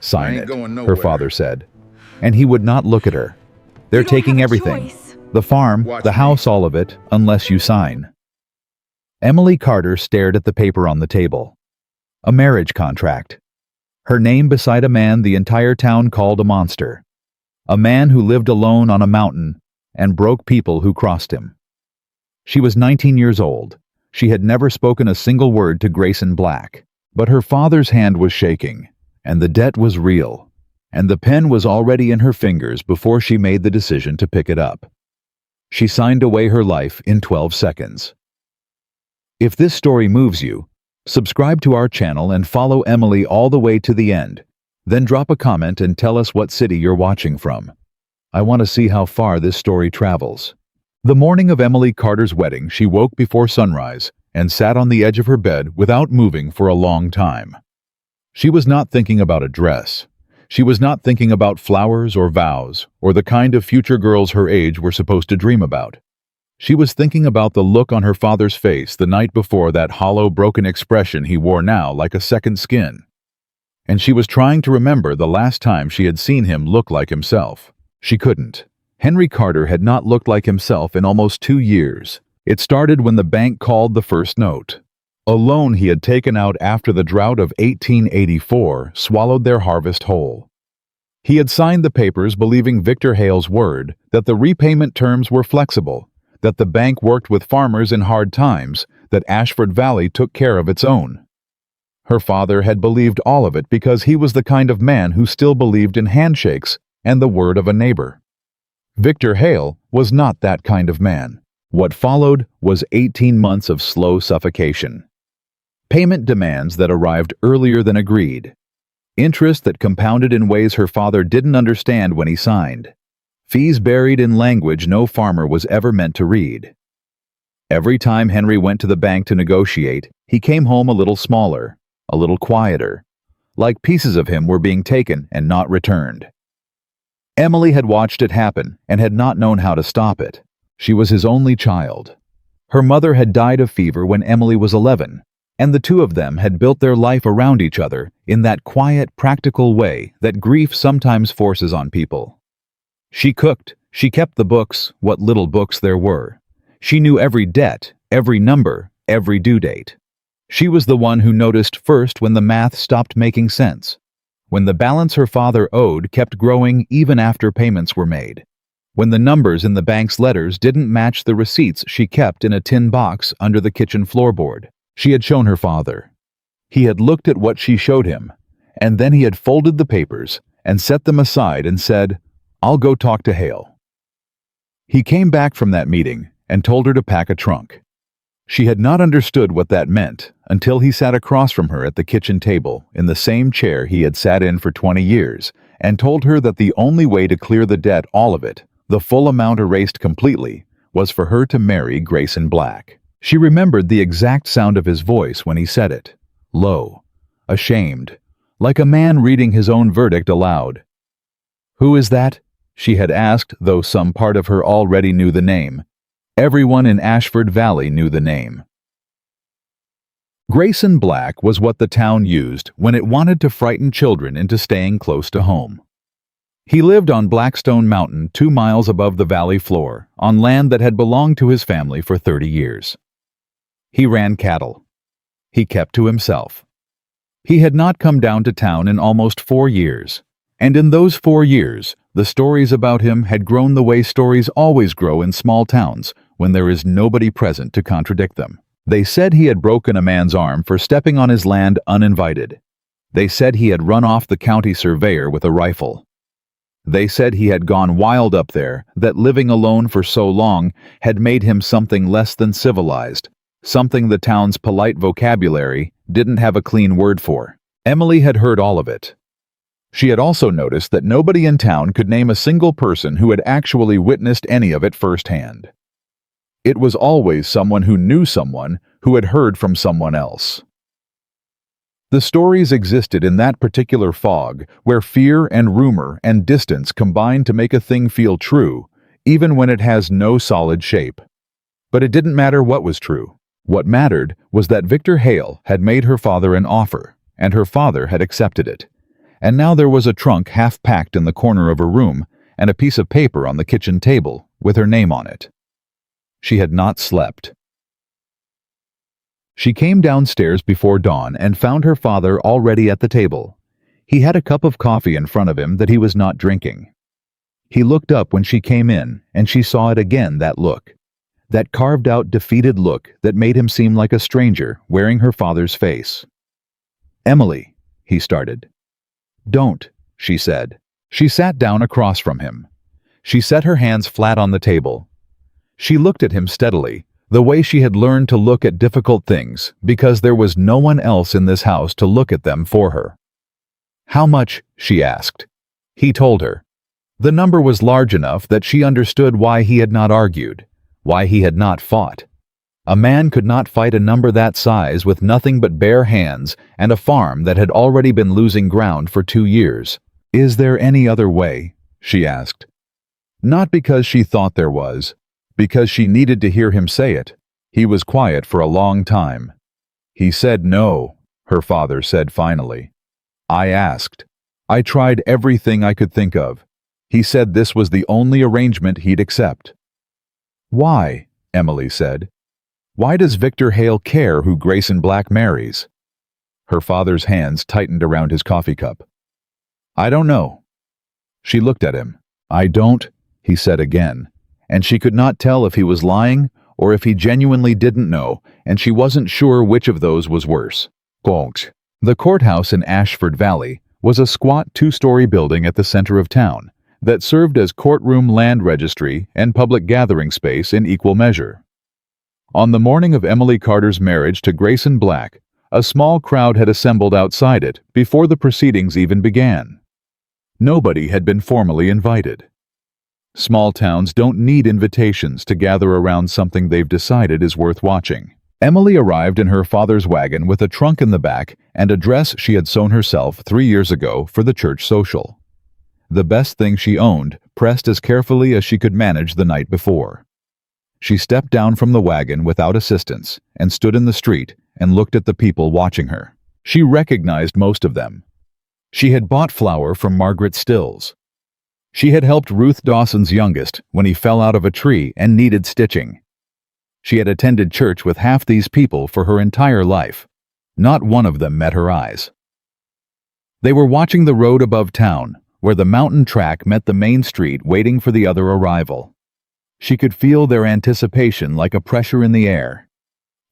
"Sign I ain't it," going her nowhere. father said. And he would not look at her. "They're You don't taking have a everything. choice. The farm, Watch the me. house, all of it, unless you sign." Emily Carter stared at the paper on the table. A marriage contract. Her name beside a man the entire town called a monster. A man who lived alone on a mountain and broke people who crossed him. She was 19 years old. She had never spoken a single word to Grayson Black. But her father's hand was shaking, and the debt was real, and the pen was already in her fingers before she made the decision to pick it up. She signed away her life in 12 seconds. If this story moves you, subscribe to our channel and follow Emily all the way to the end. Then drop a comment and tell us what city you're watching from. I want to see how far this story travels. The morning of Emily Carter's wedding, she woke before sunrise and sat on the edge of her bed without moving for a long time. She was not thinking about a dress. She was not thinking about flowers or vows or the kind of future girls her age were supposed to dream about. She was thinking about the look on her father's face the night before, that hollow, broken expression he wore now like a second skin. And she was trying to remember the last time she had seen him look like himself. She couldn't. Henry Carter had not looked like himself in almost 2 years. It started when the bank called the first note. A loan he had taken out after the drought of 1884 swallowed their harvest whole. He had signed the papers believing Victor Hale's word that the repayment terms were flexible, that the bank worked with farmers in hard times, that Ashford Valley took care of its own. Her father had believed all of it because he was the kind of man who still believed in handshakes and the word of a neighbor. Victor Hale was not that kind of man. What followed was 18 months of slow suffocation. Payment demands that arrived earlier than agreed. Interest that compounded in ways her father didn't understand when he signed. Fees buried in language no farmer was ever meant to read. Every time Henry went to the bank to negotiate, he came home a little smaller, a little quieter, like pieces of him were being taken and not returned. Emily had watched it happen and had not known how to stop it. She was his only child. Her mother had died of fever when Emily was 11, and the two of them had built their life around each other in that quiet, practical way that grief sometimes forces on people. She cooked, she kept the books, what little books there were. She knew every debt, every number, every due date. She was the one who noticed first when the math stopped making sense, when the balance her father owed kept growing even after payments were made, when the numbers in the bank's letters didn't match the receipts she kept in a tin box under the kitchen floorboard. She had shown her father. He had looked at what she showed him, and then he had folded the papers and set them aside and said, "I'll go talk to Hale." He came back from that meeting and told her to pack a trunk. She had not understood what that meant until he sat across from her at the kitchen table in the same chair he had sat in for 20 years and told her that the only way to clear the debt, all of it, the full amount erased completely, was for her to marry Grayson Black. She remembered the exact sound of his voice when he said it, low, ashamed, like a man reading his own verdict aloud. "Who is that?" she had asked, though some part of her already knew the name. Everyone in Ashford Valley knew the name. Grayson Black was what the town used when it wanted to frighten children into staying close to home. He lived on Blackstone Mountain 2 miles above the valley floor, on land that had belonged to his family for 30 years. He ran cattle. He kept to himself. He had not come down to town in almost 4 years, and in those 4 years, the stories about him had grown the way stories always grow in small towns when there is nobody present to contradict them. They said he had broken a man's arm for stepping on his land uninvited. They said he had run off the county surveyor with a rifle. They said he had gone wild up there, that living alone for so long had made him something less than civilized, something the town's polite vocabulary didn't have a clean word for. Emily had heard all of it. She had also noticed that nobody in town could name a single person who had actually witnessed any of it firsthand. It was always someone who knew someone who had heard from someone else. The stories existed in that particular fog where fear and rumor and distance combine to make a thing feel true, even when it has no solid shape. But it didn't matter what was true. What mattered was that Victor Hale had made her father an offer, and her father had accepted it. and now there was a trunk half-packed in the corner of her room and a piece of paper on the kitchen table with her name on it. She had not slept. She came downstairs before dawn and found her father already at the table. He had a cup of coffee in front of him that he was not drinking. He looked up when she came in, and she saw it again, that look. That carved-out, defeated look that made him seem like a stranger wearing her father's face. "Emily," he started. "Don't," she said. She sat down across from him. She set her hands flat on the table. She looked at him steadily, the way she had learned to look at difficult things, because there was no one else in this house to look at them for her. "How much?" she asked. He told her. The number was large enough that she understood why he had not argued, why he had not fought. A man could not fight a number that size with nothing but bare hands and a farm that had already been losing ground for 2 years. "Is there any other way?" she asked. Not because she thought there was, because she needed to hear him say it. He was quiet for a long time. "He said no," her father said finally. "I asked. I tried everything I could think of. He said this was the only arrangement he'd accept." "Why?" Emily said. "Why does Victor Hale care who Grayson Black marries?" Her father's hands tightened around his coffee cup. "I don't know." She looked at him. "I don't," he said again, and she could not tell if he was lying or if he genuinely didn't know, and she wasn't sure which of those was worse. The courthouse in Ashford Valley was a squat 2-story building at the center of town that served as courtroom, land registry, and public gathering space in equal measure. On the morning of Emily Carter's marriage to Grayson Black, a small crowd had assembled outside it before the proceedings even began. Nobody had been formally invited. Small towns don't need invitations to gather around something they've decided is worth watching. Emily arrived in her father's wagon with a trunk in the back and a dress she had sewn herself 3 years ago for the church social. The best thing she owned, pressed as carefully as she could manage the night before. She stepped down from the wagon without assistance and stood in the street and looked at the people watching her. She recognized most of them. She had bought flour from Margaret Stills. She had helped Ruth Dawson's youngest when he fell out of a tree and needed stitching. She had attended church with half these people for her entire life. Not one of them met her eyes. They were watching the road above town, where the mountain track met the main street, waiting for the other arrival. She could feel their anticipation like a pressure in the air.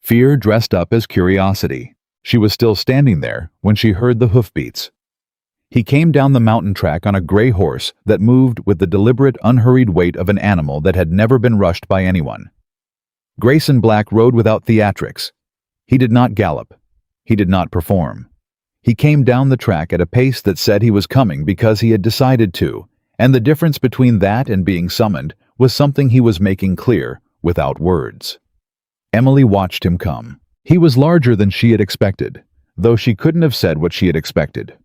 Fear dressed up as curiosity. She was still standing there when she heard the hoofbeats. He came down the mountain track on a gray horse that moved with the deliberate, unhurried weight of an animal that had never been rushed by anyone. Grayson Black rode without theatrics. He did not gallop. He did not perform. He came down the track at a pace that said he was coming because he had decided to, and the difference between that and being summoned was something he was making clear without words. Emily watched him come. He was larger than she had expected, though she couldn't have said what she had expected.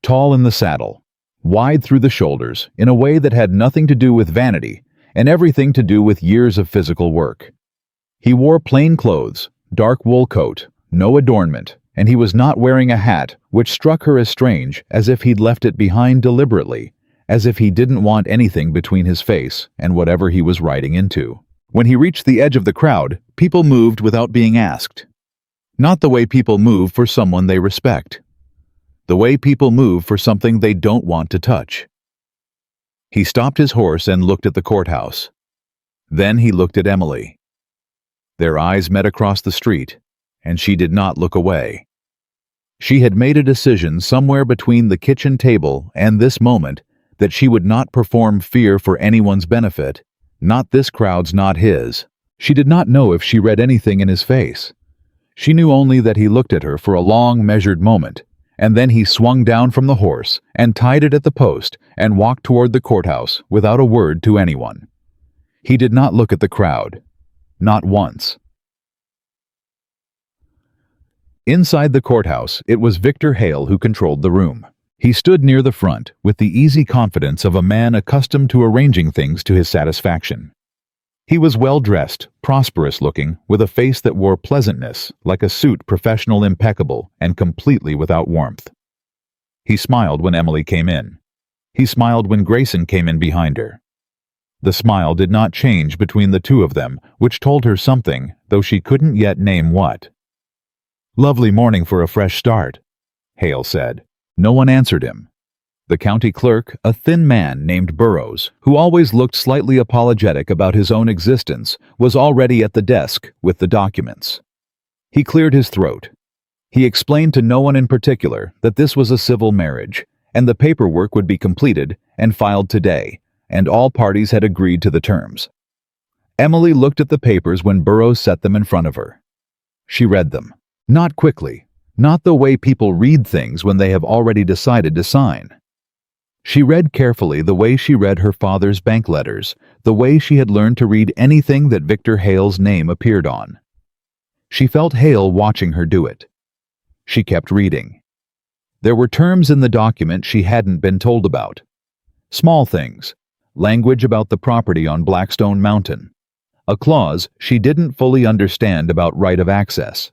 Tall in the saddle, wide through the shoulders, in a way that had nothing to do with vanity and everything to do with years of physical work. He wore plain clothes, dark wool coat, no adornment, and he was not wearing a hat, which struck her as strange, as if he'd left it behind deliberately, as if he didn't want anything between his face and whatever he was riding into. When he reached the edge of the crowd, people moved without being asked. Not the way people move for someone they respect. The way people move for something they don't want to touch. He stopped his horse and looked at the courthouse. Then he looked at Emily. Their eyes met across the street, and she did not look away. She had made a decision somewhere between the kitchen table and this moment that she would not perform fear for anyone's benefit, not this crowd's, not his. She did not know if she read anything in his face. She knew only that he looked at her for a long, measured moment, and then he swung down from the horse and tied it at the post and walked toward the courthouse without a word to anyone. He did not look at the crowd. Not once. Inside the courthouse, it was Victor Hale who controlled the room. He stood near the front with the easy confidence of a man accustomed to arranging things to his satisfaction. He was well-dressed, prosperous-looking, with a face that wore pleasantness, like a suit professional, impeccable, and completely without warmth. He smiled when Emily came in. He smiled when Grayson came in behind her. The smile did not change between the two of them, which told her something, though she couldn't yet name what. "Lovely morning for a fresh start," Hale said. No one answered him. The county clerk, a thin man named Burrows, who always looked slightly apologetic about his own existence, was already at the desk with the documents. He cleared his throat. He explained to no one in particular that this was a civil marriage, and the paperwork would be completed and filed today, and all parties had agreed to the terms. Emily looked at the papers when Burrows set them in front of her. She read them. Not quickly, not the way people read things when they have already decided to sign. She read carefully the way she read her father's bank letters, the way she had learned to read anything that Victor Hale's name appeared on. She felt Hale watching her do it. She kept reading. There were terms in the document she hadn't been told about. Small things. Language about the property on Blackstone Mountain. A clause she didn't fully understand about right of access.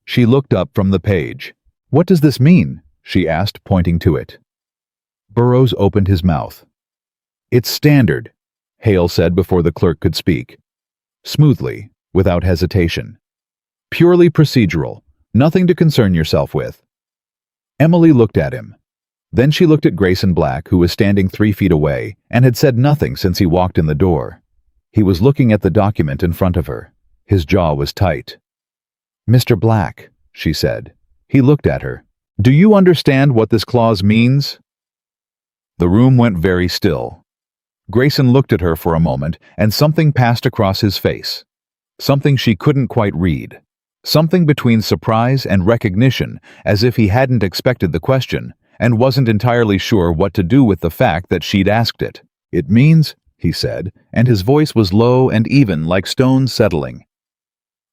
She looked up from the page. "What does this mean?" she asked, pointing to it. Burrows opened his mouth. "It's standard," Hale said before the clerk could speak. Smoothly, without hesitation. "Purely procedural. Nothing to concern yourself with." Emily looked at him. Then she looked at Grayson Black, who was standing 3 feet away and had said nothing since he walked in the door. He was looking at the document in front of her. His jaw was tight. "Mr. Black," she said. He looked at her. "Do you understand what this clause means?" The room went very still. Grayson looked at her for a moment, and something passed across his face. Something she couldn't quite read. Something between surprise and recognition, as if he hadn't expected the question, and wasn't entirely sure what to do with the fact that she'd asked it. "It means," he said, and his voice was low and even like stones settling,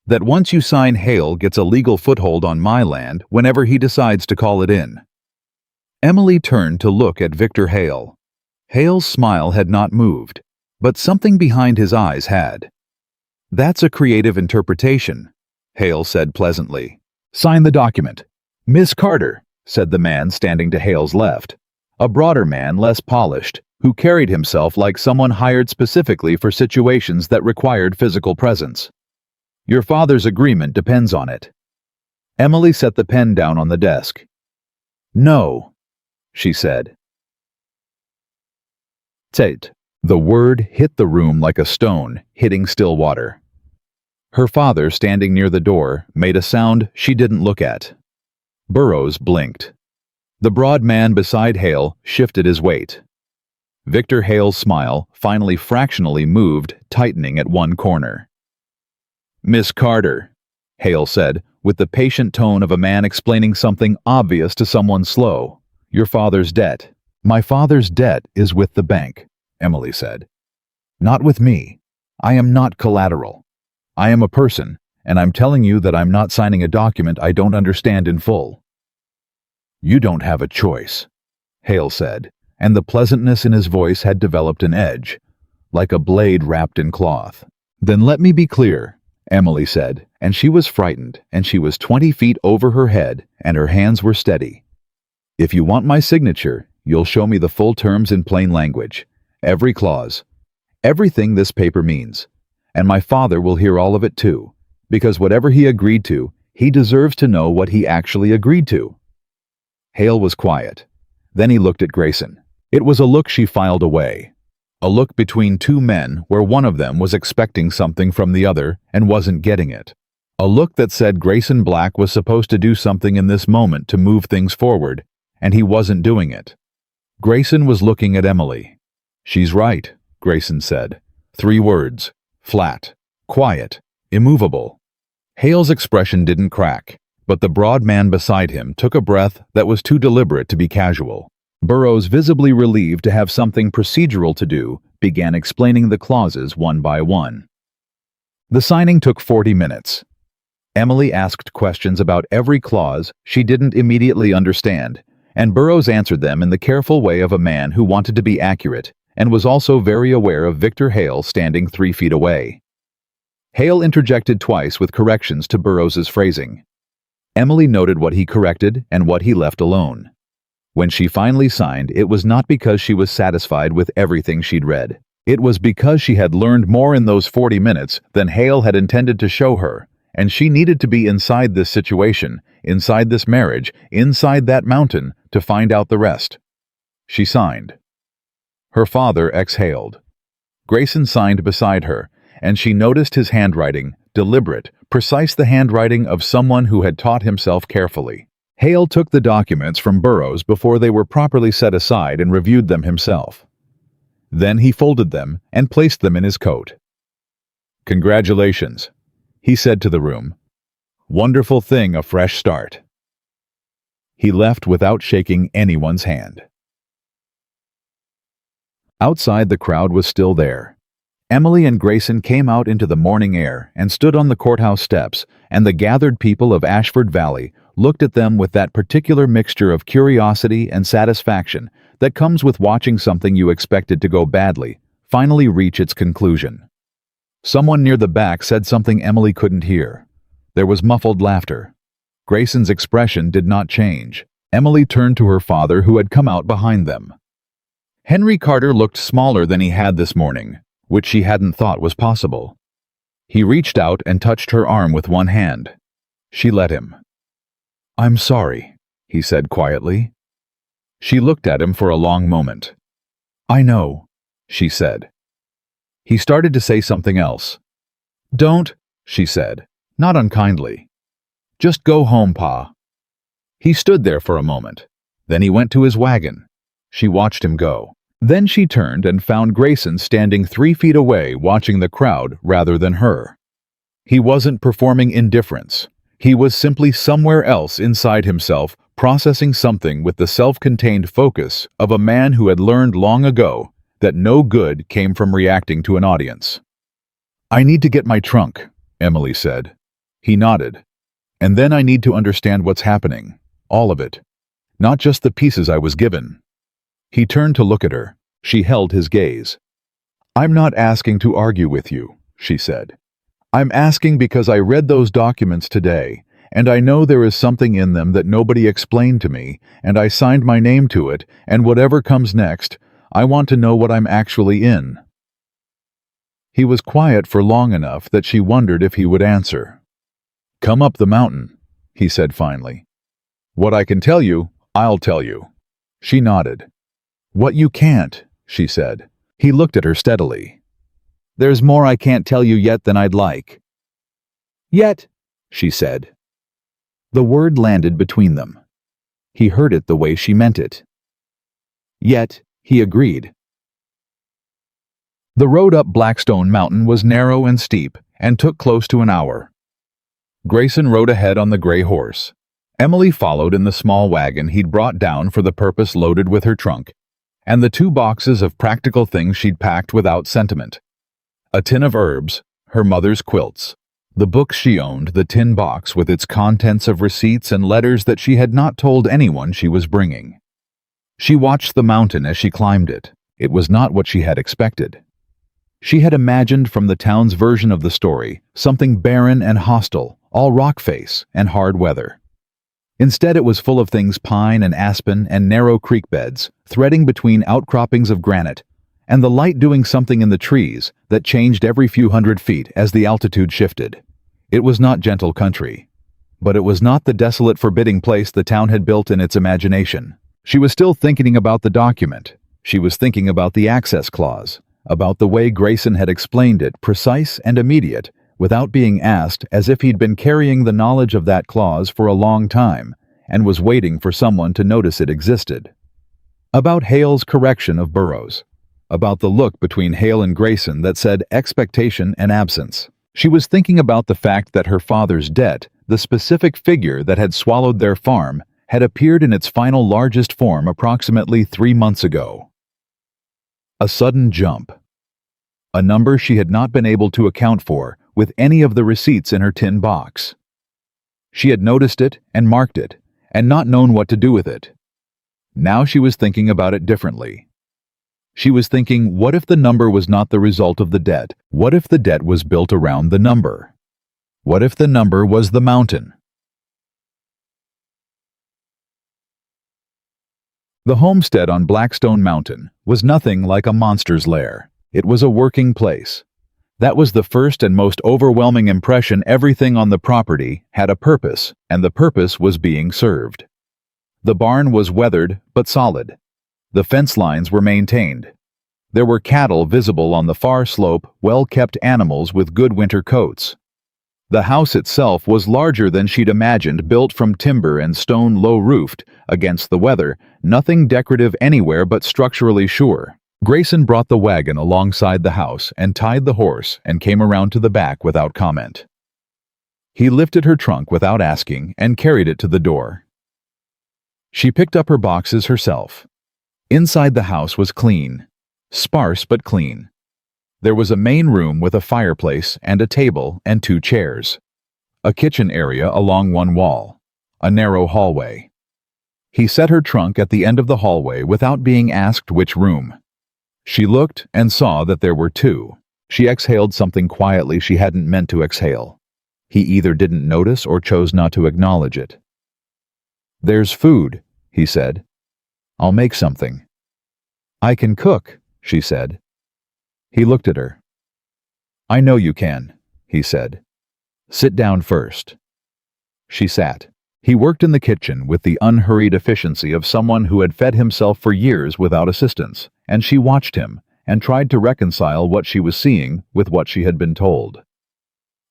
"that once you sign, Hale gets a legal foothold on my land whenever he decides to call it in." Emily turned to look at Victor Hale. Hale's smile had not moved, but something behind his eyes had. "That's a creative interpretation," Hale said pleasantly. "Sign the document." "Miss Carter," said the man standing to Hale's left. A broader man, less polished, who carried himself like someone hired specifically for situations that required physical presence. "Your father's agreement depends on it." Emily set the pen down on the desk. "No," she said. "Tate." The word hit the room like a stone hitting still water. Her father, standing near the door, made a sound she didn't look at. Burrows blinked. The broad man beside Hale shifted his weight. Victor Hale's smile finally fractionally moved, tightening at one corner. "Miss Carter," Hale said, with the patient tone of a man explaining something obvious to someone slow. "Your father's debt." "My father's debt is with the bank," Emily said. "Not with me. I am not collateral. I am a person, and I'm telling you that I'm not signing a document I don't understand in full." "You don't have a choice," Hale said, and the pleasantness in his voice had developed an edge, like a blade wrapped in cloth. "Then let me be clear," Emily said, and she was frightened, and she was 20 feet over her head, and her hands were steady. "If you want my signature, you'll show me the full terms in plain language, every clause, everything this paper means, and my father will hear all of it too, because whatever he agreed to, he deserves to know what he actually agreed to." Hale was quiet. Then he looked at Grayson. It was a look she filed away. A look between two men where one of them was expecting something from the other and wasn't getting it. A look that said Grayson Black was supposed to do something in this moment to move things forward, and he wasn't doing it. Grayson was looking at Emily. "She's right," Grayson said. 3 words. Flat. Quiet. Immovable. Hale's expression didn't crack, but the broad man beside him took a breath that was too deliberate to be casual. Burrows, visibly relieved to have something procedural to do, began explaining the clauses one by one. The signing took 40 minutes. Emily asked questions about every clause she didn't immediately understand, and Burrows answered them in the careful way of a man who wanted to be accurate and was also very aware of Victor Hale standing 3 feet away. Hale interjected twice with corrections to Burrows's phrasing. Emily noted what he corrected and what he left alone. When she finally signed, it was not because she was satisfied with everything she'd read. It was because she had learned more in those 40 minutes than Hale had intended to show her, and she needed to be inside this situation, inside this marriage, inside that mountain, to find out the rest. She signed. Her father exhaled. Grayson signed beside her, and she noticed his handwriting, deliberate, precise, the handwriting of someone who had taught himself carefully. Hale took the documents from Burroughs before they were properly set aside and reviewed them himself. Then he folded them and placed them in his coat. "Congratulations," he said to the room. "Wonderful thing, a fresh start." He left without shaking anyone's hand. Outside, the crowd was still there. Emily and Grayson came out into the morning air and stood on the courthouse steps, and the gathered people of Ashford Valley looked at them with that particular mixture of curiosity and satisfaction that comes with watching something you expected to go badly finally reach its conclusion. Someone near the back said something Emily couldn't hear. There was muffled laughter. Grayson's expression did not change. Emily turned to her father, who had come out behind them. Henry Carter looked smaller than he had this morning, which she hadn't thought was possible. He reached out and touched her arm with one hand. She let him. "I'm sorry," he said quietly. She looked at him for a long moment. "I know," she said. He started to say something else. "Don't," she said, not unkindly. "Just go home, Pa." He stood there for a moment. Then he went to his wagon. She watched him go. Then she turned and found Grayson standing 3 feet away, watching the crowd rather than her. He wasn't performing indifference. He was simply somewhere else inside himself, processing something with the self-contained focus of a man who had learned long ago that no good came from reacting to an audience. "I need to get my trunk," Emily said. He nodded. "And then I need to understand what's happening. All of it. Not just the pieces I was given." He turned to look at her. She held his gaze. "I'm not asking to argue with you," she said. "I'm asking because I read those documents today, and I know there is something in them that nobody explained to me, and I signed my name to it, and whatever comes next, I want to know what I'm actually in." He was quiet for long enough that she wondered if he would answer. "Come up the mountain," he said finally. "What I can tell you, I'll tell you." She nodded. "What you can't," she said. He looked at her steadily. "There's more I can't tell you yet than I'd like." "Yet," she said. The word landed between them. He heard it the way she meant it. "Yet," he agreed. The road up Blackstone Mountain was narrow and steep and took close to an hour. Grayson rode ahead on the gray horse. Emily followed in the small wagon he'd brought down for the purpose, loaded with her trunk and the 2 boxes of practical things she'd packed without sentiment. A tin of herbs, her mother's quilts, the books she owned, the tin box with its contents of receipts and letters that she had not told anyone she was bringing. She watched the mountain as she climbed it. It was not what she had expected. She had imagined from the town's version of the story something barren and hostile, all rock face and hard weather. Instead, it was full of things: pine and aspen and narrow creek beds, threading between outcroppings of granite, and the light doing something in the trees that changed every few hundred feet as the altitude shifted. It was not gentle country. But it was not the desolate, forbidding place the town had built in its imagination. She was still thinking about the document. She was thinking about the access clause, about the way Grayson had explained it, precise and immediate, without being asked, as if he'd been carrying the knowledge of that clause for a long time and was waiting for someone to notice it existed. About Hale's correction of Burroughs. About the look between Hale and Grayson that said expectation and absence. She was thinking about the fact that her father's debt, the specific figure that had swallowed their farm, had appeared in its final largest form approximately 3 months ago. A sudden jump. A number she had not been able to account for with any of the receipts in her tin box. She had noticed it and marked it, and not known what to do with it. Now she was thinking about it differently. She was thinking, what if the number was not the result of the debt? What if the debt was built around the number? What if the number was the mountain? The homestead on Blackstone Mountain was nothing like a monster's lair. It was a working place. That was the first and most overwhelming impression. Everything on the property had a purpose, and the purpose was being served. The barn was weathered but solid. The fence lines were maintained. There were cattle visible on the far slope, well-kept animals with good winter coats. The house itself was larger than she'd imagined, built from timber and stone, low-roofed, against the weather, nothing decorative anywhere but structurally sure. Grayson brought the wagon alongside the house and tied the horse and came around to the back without comment. He lifted her trunk without asking and carried it to the door. She picked up her boxes herself. Inside the house was clean. Sparse but clean. There was a main room with a fireplace and a table and 2 chairs. A kitchen area along one wall. A narrow hallway. He set her trunk at the end of the hallway without being asked which room. She looked and saw that there were 2. She exhaled something quietly she hadn't meant to exhale. He either didn't notice or chose not to acknowledge it. "There's food," he said. "I'll make something." "I can cook," she said. He looked at her. "I know you can," he said. "Sit down first." She sat. He worked in the kitchen with the unhurried efficiency of someone who had fed himself for years without assistance, and she watched him and tried to reconcile what she was seeing with what she had been told.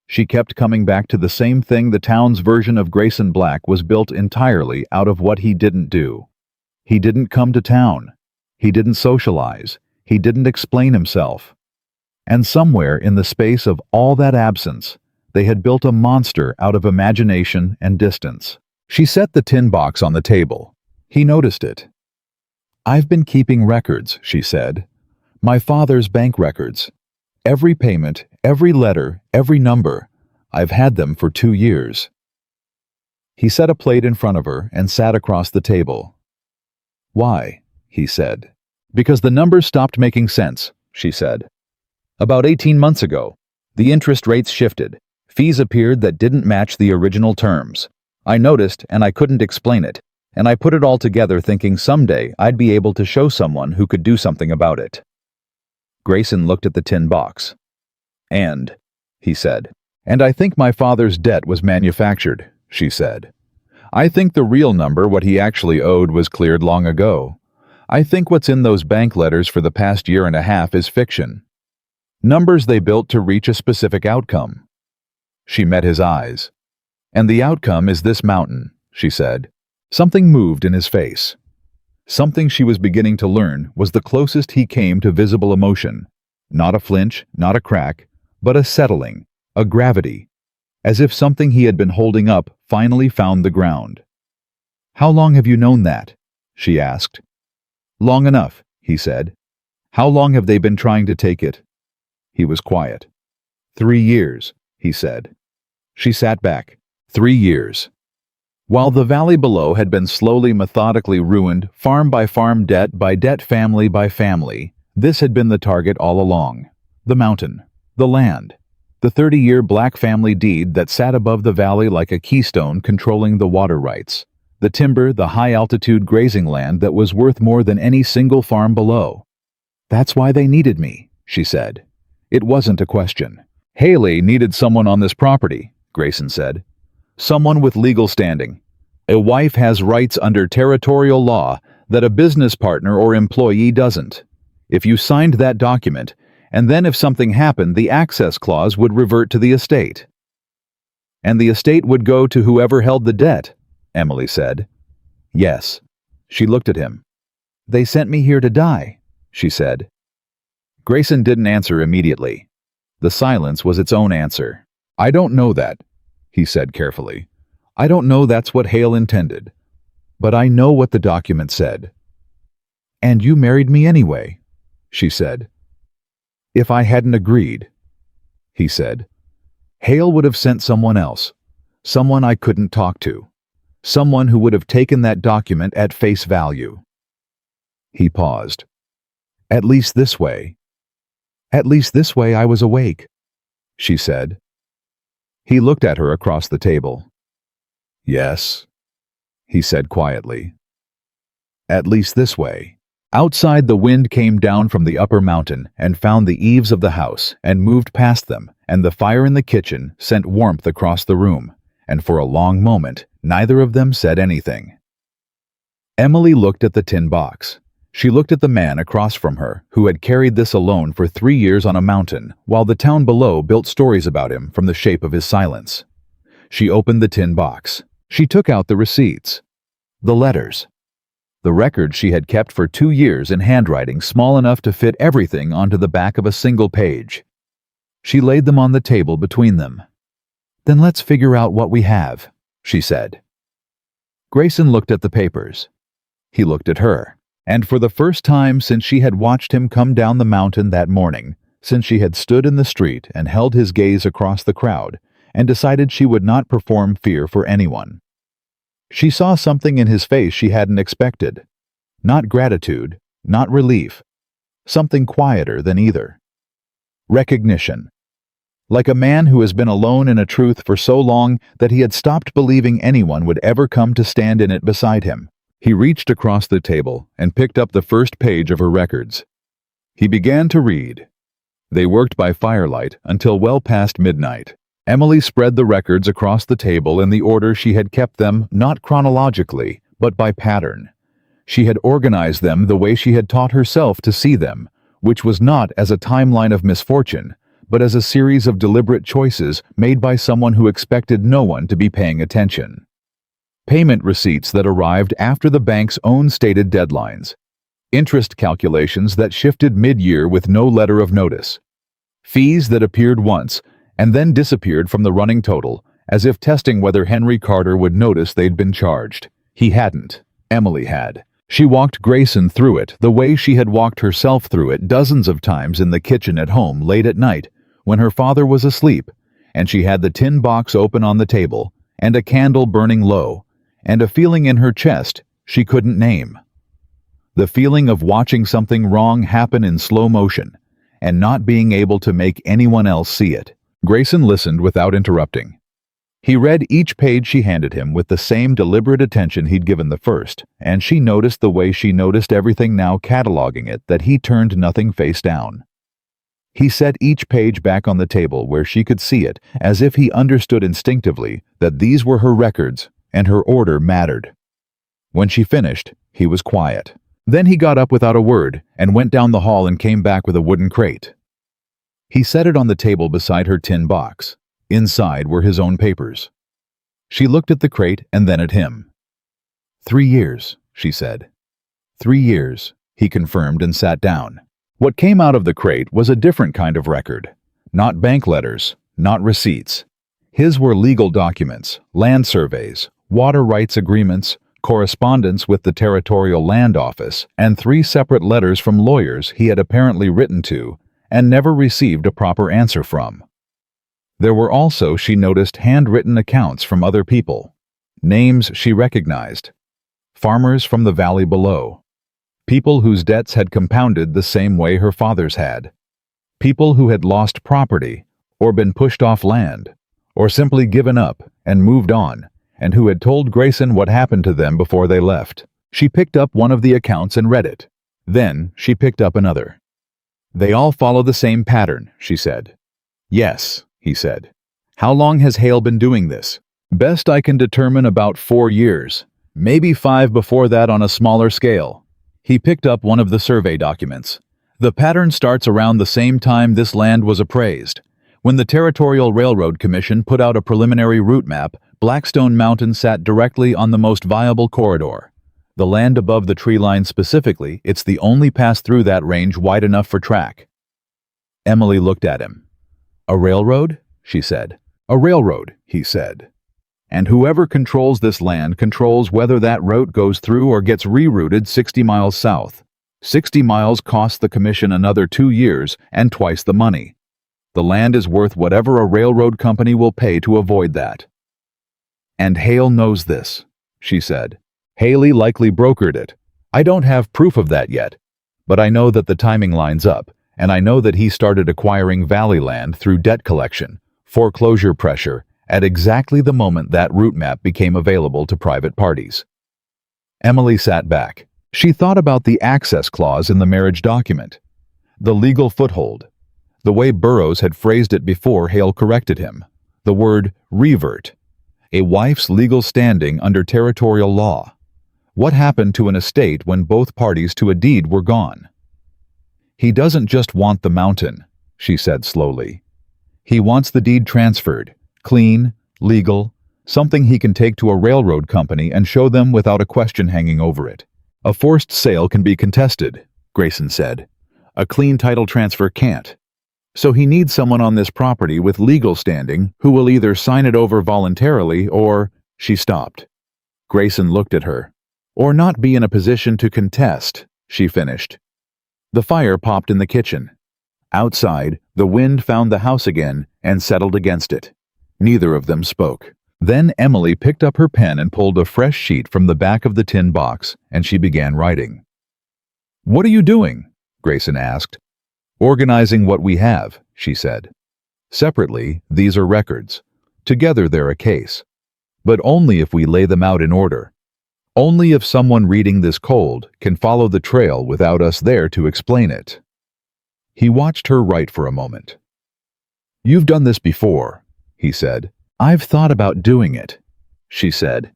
She kept coming back to the same thing. The town's version of Grayson Black was built entirely out of what he didn't do. He didn't come to town. He didn't socialize. He didn't explain himself. And somewhere in the space of all that absence, they had built a monster out of imagination and distance. She set the tin box on the table. He noticed it. "I've been keeping records," she said. "My father's bank records. Every payment, every letter, every number. I've had them for 2 years." He set a plate in front of her and sat across the table. "Why?" he said. "Because the numbers stopped making sense," she said. "About 18 months ago, the interest rates shifted. Fees appeared that didn't match the original terms. I noticed and I couldn't explain it, and I put it all together thinking someday I'd be able to show someone who could do something about it." Grayson looked at the tin box. "And," he said, "and I think my father's debt was manufactured," she said. "I think the real number, what he actually owed, was cleared long ago. I think what's in those bank letters for the past year and a half is fiction. Numbers they built to reach a specific outcome." She met his eyes. "And the outcome is this mountain," she said. Something moved in his face. Something she was beginning to learn was the closest he came to visible emotion. Not a flinch, not a crack, but a settling, a gravity, as if something he had been holding up finally found the ground. "How long have you known that?" she asked. "Long enough," he said. "How long have they been trying to take it?" He was quiet. 3 years, he said. She sat back. 3 years. While the valley below had been slowly, methodically ruined, farm by farm, debt by debt, family by family, this had been the target all along. The mountain. The land. The 30-year Black family deed that sat above the valley like a keystone controlling the water rights. The timber, the high-altitude grazing land that was worth more than any single farm below. "That's why they needed me," she said. It wasn't a question. "Haley needed someone on this property," Grayson said. "Someone with legal standing. A wife has rights under territorial law that a business partner or employee doesn't. If you signed that document, and then if something happened, the access clause would revert to the estate. And the estate would go to whoever held the debt," Emily said. "Yes." She looked at him. "They sent me here to die," she said. Grayson didn't answer immediately. The silence was its own answer. "I don't know that," he said carefully. "I don't know that's what Hale intended. But I know what the document said." "And you married me anyway," she said. "If I hadn't agreed," he said. "Hale would have sent someone else, someone I couldn't talk to, someone who would have taken that document at face value." He paused. At least this way I was awake," she said. He looked at her across the table. "Yes," he said quietly. at least this way. Outside, the wind came down from the upper mountain and found the eaves of the house and moved past them, and the fire in the kitchen sent warmth across the room, and for a long moment, neither of them said anything. Emily looked at the tin box. She looked at the man across from her, who had carried this alone for 3 years on a mountain, while the town below built stories about him from the shape of his silence. She opened the tin box. She took out the receipts. The letters. The records she had kept for 2 years in handwriting small enough to fit everything onto the back of a single page. She laid them on the table between them. "Then let's figure out what we have," she said. Grayson looked at the papers. He looked at her, and for the first time since she had watched him come down the mountain that morning, since she had stood in the street and held his gaze across the crowd, and decided she would not perform fear for anyone. She saw something in his face she hadn't expected. Not gratitude, not relief. Something quieter than either. Recognition. Like a man who has been alone in a truth for so long that he had stopped believing anyone would ever come to stand in it beside him. He reached across the table and picked up the first page of her records. He began to read. They worked by firelight until well past midnight. Emily spread the records across the table in the order she had kept them, not chronologically, but by pattern. She had organized them the way she had taught herself to see them, which was not as a timeline of misfortune, but as a series of deliberate choices made by someone who expected no one to be paying attention. Payment receipts that arrived after the bank's own stated deadlines. Interest calculations that shifted mid-year with no letter of notice. Fees that appeared once and then disappeared from the running total, as if testing whether Henry Carter would notice they'd been charged. He hadn't. Emily had. She walked Grayson through it the way she had walked herself through it dozens of times in the kitchen at home late at night, when her father was asleep, and she had the tin box open on the table, and a candle burning low, and a feeling in her chest she couldn't name. The feeling of watching something wrong happen in slow motion, and not being able to make anyone else see it. Grayson listened without interrupting. He read each page she handed him with the same deliberate attention he'd given the first, and she noticed the way she noticed everything now, cataloging it, that he turned nothing face down. He set each page back on the table where she could see it, as if he understood instinctively that these were her records and her order mattered. When she finished, he was quiet. Then he got up without a word and went down the hall and came back with a wooden crate. He set it on the table beside her tin box. Inside were his own papers. She looked at the crate and then at him. 3 years, she said. 3 years, he confirmed and sat down. What came out of the crate was a different kind of record. Not bank letters, not receipts. His were legal documents, land surveys, water rights agreements, correspondence with the Territorial Land Office, and 3 separate letters from lawyers he had apparently written to and never received a proper answer from. There were also, she noticed, handwritten accounts from other people. Names she recognized. Farmers from the valley below. People whose debts had compounded the same way her father's had. People who had lost property, or been pushed off land, or simply given up and moved on, and who had told Grayson what happened to them before they left. She picked up one of the accounts and read it. Then she picked up another. They all follow the same pattern, she said. Yes, he said. How long has Hale been doing this? Best I can determine about 4 years, maybe 5 before that on a smaller scale. He picked up one of the survey documents. The pattern starts around the same time this land was appraised. When the Territorial Railroad Commission put out a preliminary route map, Blackstone Mountain sat directly on the most viable corridor. The land above the tree line specifically, it's the only pass through that range wide enough for track. Emily looked at him. A railroad? She said. A railroad, he said. And whoever controls this land controls whether that route goes through or gets rerouted 60 miles south. 60 miles costs the commission another 2 years and twice the money. The land is worth whatever a railroad company will pay to avoid that. And Hale knows this, she said. Haley likely brokered it. I don't have proof of that yet, but I know that the timing lines up, and I know that he started acquiring valley land through debt collection, foreclosure pressure, at exactly the moment that route map became available to private parties. Emily sat back. She thought about the access clause in the marriage document, the legal foothold, the way Burroughs had phrased it before Hale corrected him, the word revert, a wife's legal standing under territorial law. What happened to an estate when both parties to a deed were gone? He doesn't just want the mountain, she said slowly. He wants the deed transferred, clean, legal, something he can take to a railroad company and show them without a question hanging over it. A forced sale can be contested, Grayson said. A clean title transfer can't. So he needs someone on this property with legal standing who will either sign it over voluntarily or— She stopped. Grayson looked at her. Or not be in a position to contest, she finished. The fire popped in the kitchen. Outside, the wind found the house again and settled against it. Neither of them spoke. Then Emily picked up her pen and pulled a fresh sheet from the back of the tin box, and she began writing. "What are you doing?" Grayson asked. "Organizing what we have," she said. "Separately, these are records. Together they're a case. But only if we lay them out in order. Only if someone reading this cold can follow the trail without us there to explain it." He watched her write for a moment. "You've done this before," he said. "I've thought about doing it," she said.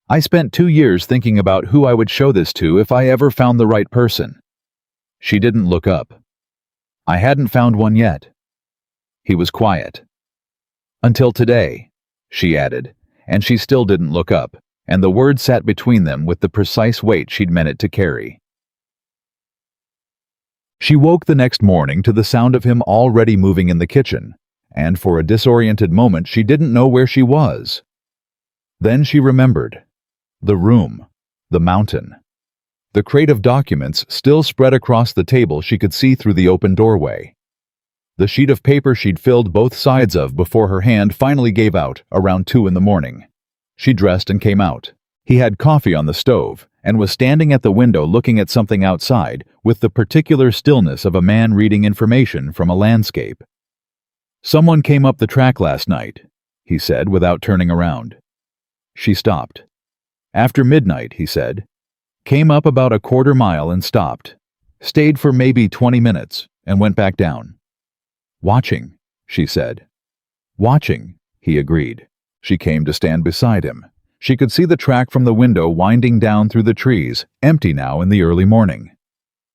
"I spent 2 years thinking about who I would show this to if I ever found the right person." She didn't look up. "I hadn't found one yet." He was quiet. "Until today," she added, and she still didn't look up, and the word sat between them with the precise weight she'd meant it to carry. She woke the next morning to the sound of him already moving in the kitchen, and for a disoriented moment she didn't know where she was. Then she remembered. The room. The mountain. The crate of documents still spread across the table she could see through the open doorway. The sheet of paper she'd filled both sides of before her hand finally gave out around 2 a.m. She dressed and came out. He had coffee on the stove and was standing at the window looking at something outside with the particular stillness of a man reading information from a landscape. "Someone came up the track last night," he said without turning around. She stopped. "After midnight," he said. "Came up about a quarter mile and stopped. Stayed for maybe 20 minutes and went back down." "Watching," she said. "Watching," he agreed. She came to stand beside him. She could see the track from the window winding down through the trees, empty now in the early morning.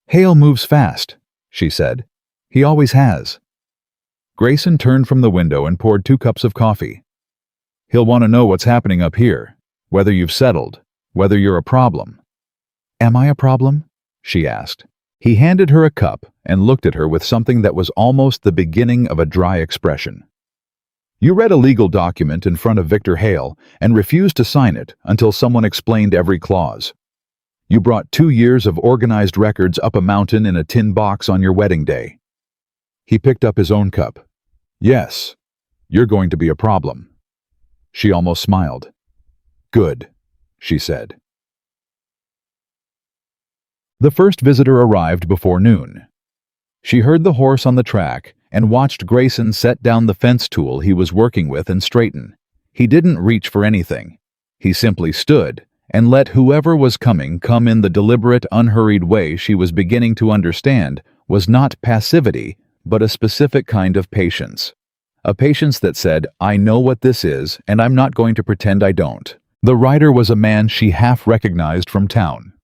"Hale moves fast," she said. "He always has." Grayson turned from the window and poured 2 cups of coffee. "He'll want to know what's happening up here, whether you've settled, whether you're a problem." "Am I a problem?" she asked. He handed her a cup and looked at her with something that was almost the beginning of a dry expression. "You read a legal document in front of Victor Hale and refused to sign it until someone explained every clause. You brought 2 years of organized records up a mountain in a tin box on your wedding day." He picked up his own cup. "Yes, you're going to be a problem." She almost smiled. "Good," she said. The first visitor arrived before noon. She heard the horse on the track and watched Grayson set down the fence tool he was working with and straighten. He didn't reach for anything. He simply stood and let whoever was coming come in the deliberate, unhurried way she was beginning to understand was not passivity, but a specific kind of patience. A patience that said, "I know what this is, and I'm not going to pretend I don't." The rider was a man she half recognized from town.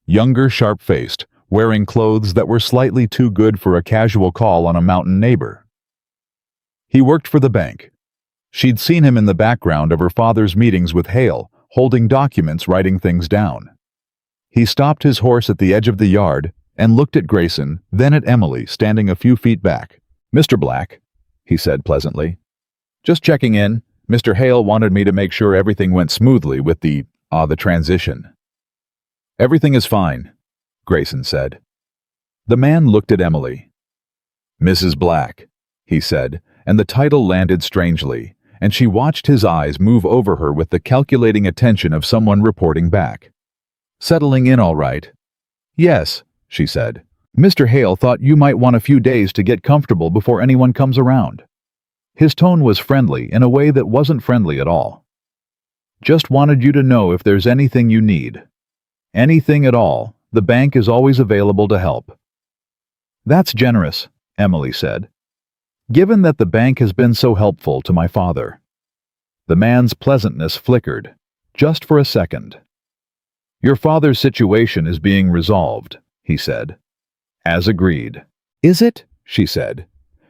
Younger, sharp-faced, wearing clothes that were slightly too good for a casual call on a mountain neighbor. He worked for the bank. She'd seen him in the background of her father's meetings with Hale, holding documents, writing things down. He stopped his horse at the edge of the yard and looked at Grayson, then at Emily, standing a few feet back. "Mr. Black," he said pleasantly. "Just checking in. Mr. Hale wanted me to make sure everything went smoothly with the transition." "Everything is fine," Grayson said. The man looked at Emily. "Mrs. Black," he said, and the title landed strangely, and she watched his eyes move over her with the calculating attention of someone reporting back. "Settling in all right?" "Yes," she said. "Mr. Hale thought you might want a few days to get comfortable before anyone comes around." His tone was friendly in a way that wasn't friendly at all. "Just wanted you to know if there's anything you need." "Anything at all," The bank is always available to help." "That's generous," Emily said, "given that the bank has been so helpful to my father." The man's pleasantness flickered, just for a second. "Your father's situation is being resolved," he said. "As agreed." "Is it?" she said.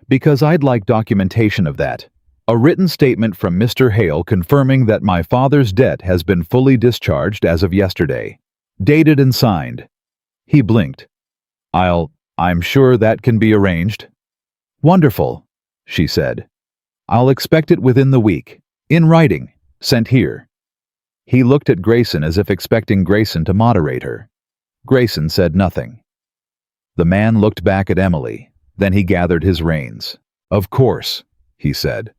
"Because I'd like documentation of that. A written statement from Mr. Hale confirming that my father's debt has been fully discharged as of yesterday. Dated and signed." He blinked. I'm sure that can be arranged." "Wonderful," she said. "I'll expect it within the week. In writing. Sent here." He looked at Grayson as if expecting Grayson to moderate her. Grayson said nothing. The man looked back at Emily. Then he gathered his reins. "Of course," he said.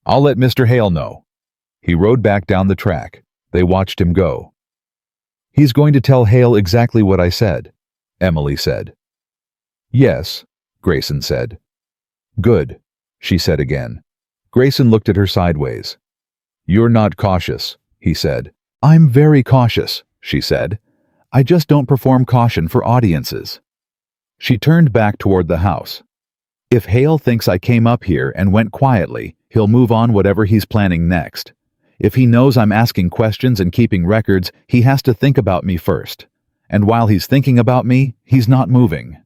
"I'll let Mr. Hale know." He rode back down the track. They watched him go. "He's going to tell Hale exactly what I said," Emily said. "Yes," Grayson said. "Good," she said again. Grayson looked at her sideways. "You're not cautious," he said. "I'm very cautious," she said. "I just don't perform caution for audiences." She turned back toward the house. "If Hale thinks I came up here and went quietly, he'll move on whatever he's planning next. If he knows I'm asking questions and keeping records, he has to think about me first. And while he's thinking about me, he's not moving."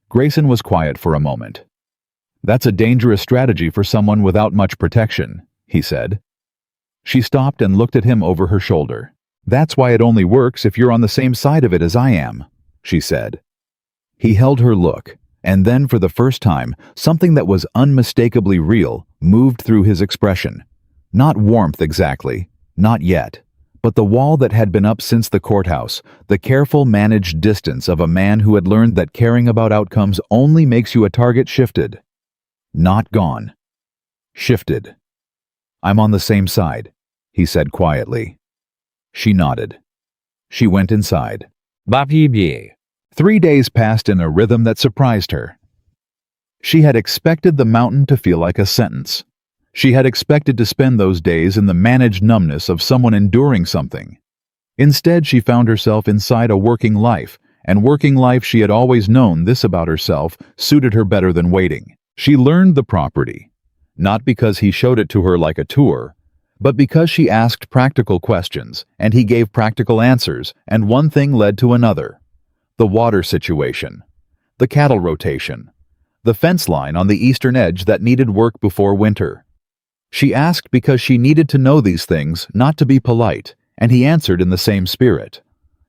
Grayson was quiet for a moment. "That's a dangerous strategy for someone without much protection," he said. She stopped and looked at him over her shoulder. "That's why it only works if you're on the same side of it as I am," she said. He held her look, and then for the first time, something that was unmistakably real moved through his expression. Not warmth exactly, not yet, but the wall that had been up since the courthouse, the careful managed distance of a man who had learned that caring about outcomes only makes you a target. Shifted. Not gone. Shifted. "I'm on the same side," he said quietly. She nodded. She went inside. 3 days passed in a rhythm that surprised her. She had expected the mountain to feel like a sentence. She had expected to spend those days in the managed numbness of someone enduring something. Instead, she found herself inside a working life, and working life she had always known this about herself suited her better than waiting. She learned the property, not because he showed it to her like a tour, but because she asked practical questions, and he gave practical answers, and one thing led to another. The water situation, the cattle rotation, the fence line on the eastern edge that needed work before winter. She asked because she needed to know these things, not to be polite, and he answered in the same spirit.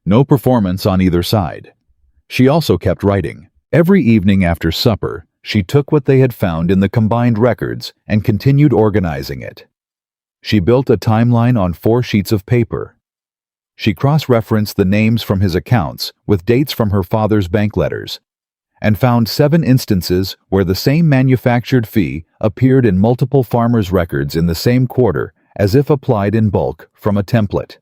No performance on either side. She also kept writing. Every evening after supper, she took what they had found in the combined records and continued organizing it. She built a timeline on 4 sheets of paper. She cross-referenced the names from his accounts with dates from her father's bank letters, and found 7 instances where the same manufactured fee appeared in multiple farmers' records in the same quarter as if applied in bulk from a template.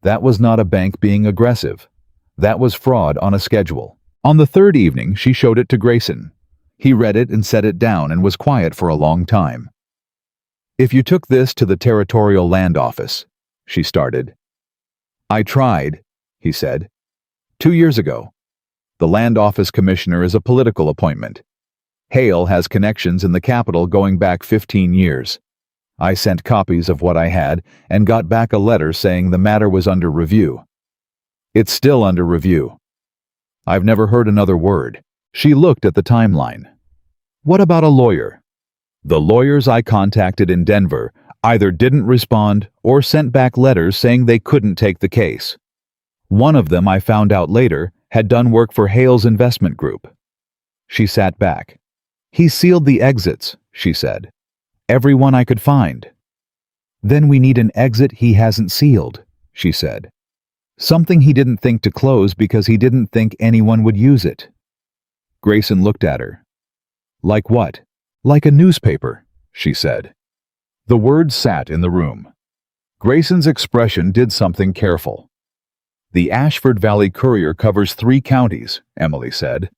That was not a bank being aggressive. That was fraud on a schedule. On the 3rd evening, she showed it to Grayson. He read it and set it down and was quiet for a long time. "If you took this to the Territorial Land Office," she started. "I tried," he said. 2 years ago. The Land Office Commissioner is a political appointment. Hale has connections in the capital going back 15 years. I sent copies of what I had and got back a letter saying the matter was under review. It's still under review. I've never heard another word." She looked at the timeline. "What about a lawyer?" "The lawyers I contacted in Denver either didn't respond or sent back letters saying they couldn't take the case. One of them, I found out later, had done work for Hale's investment group." She sat back. "He sealed the exits," she said. "Every one I could find." "Then we need an exit he hasn't sealed," she said. "Something he didn't think to close because he didn't think anyone would use it." Grayson looked at her. "Like what?" "Like a newspaper," she said. The words sat in the room. Grayson's expression did something careful. "The Ashford Valley Courier covers 3 counties," Emily said.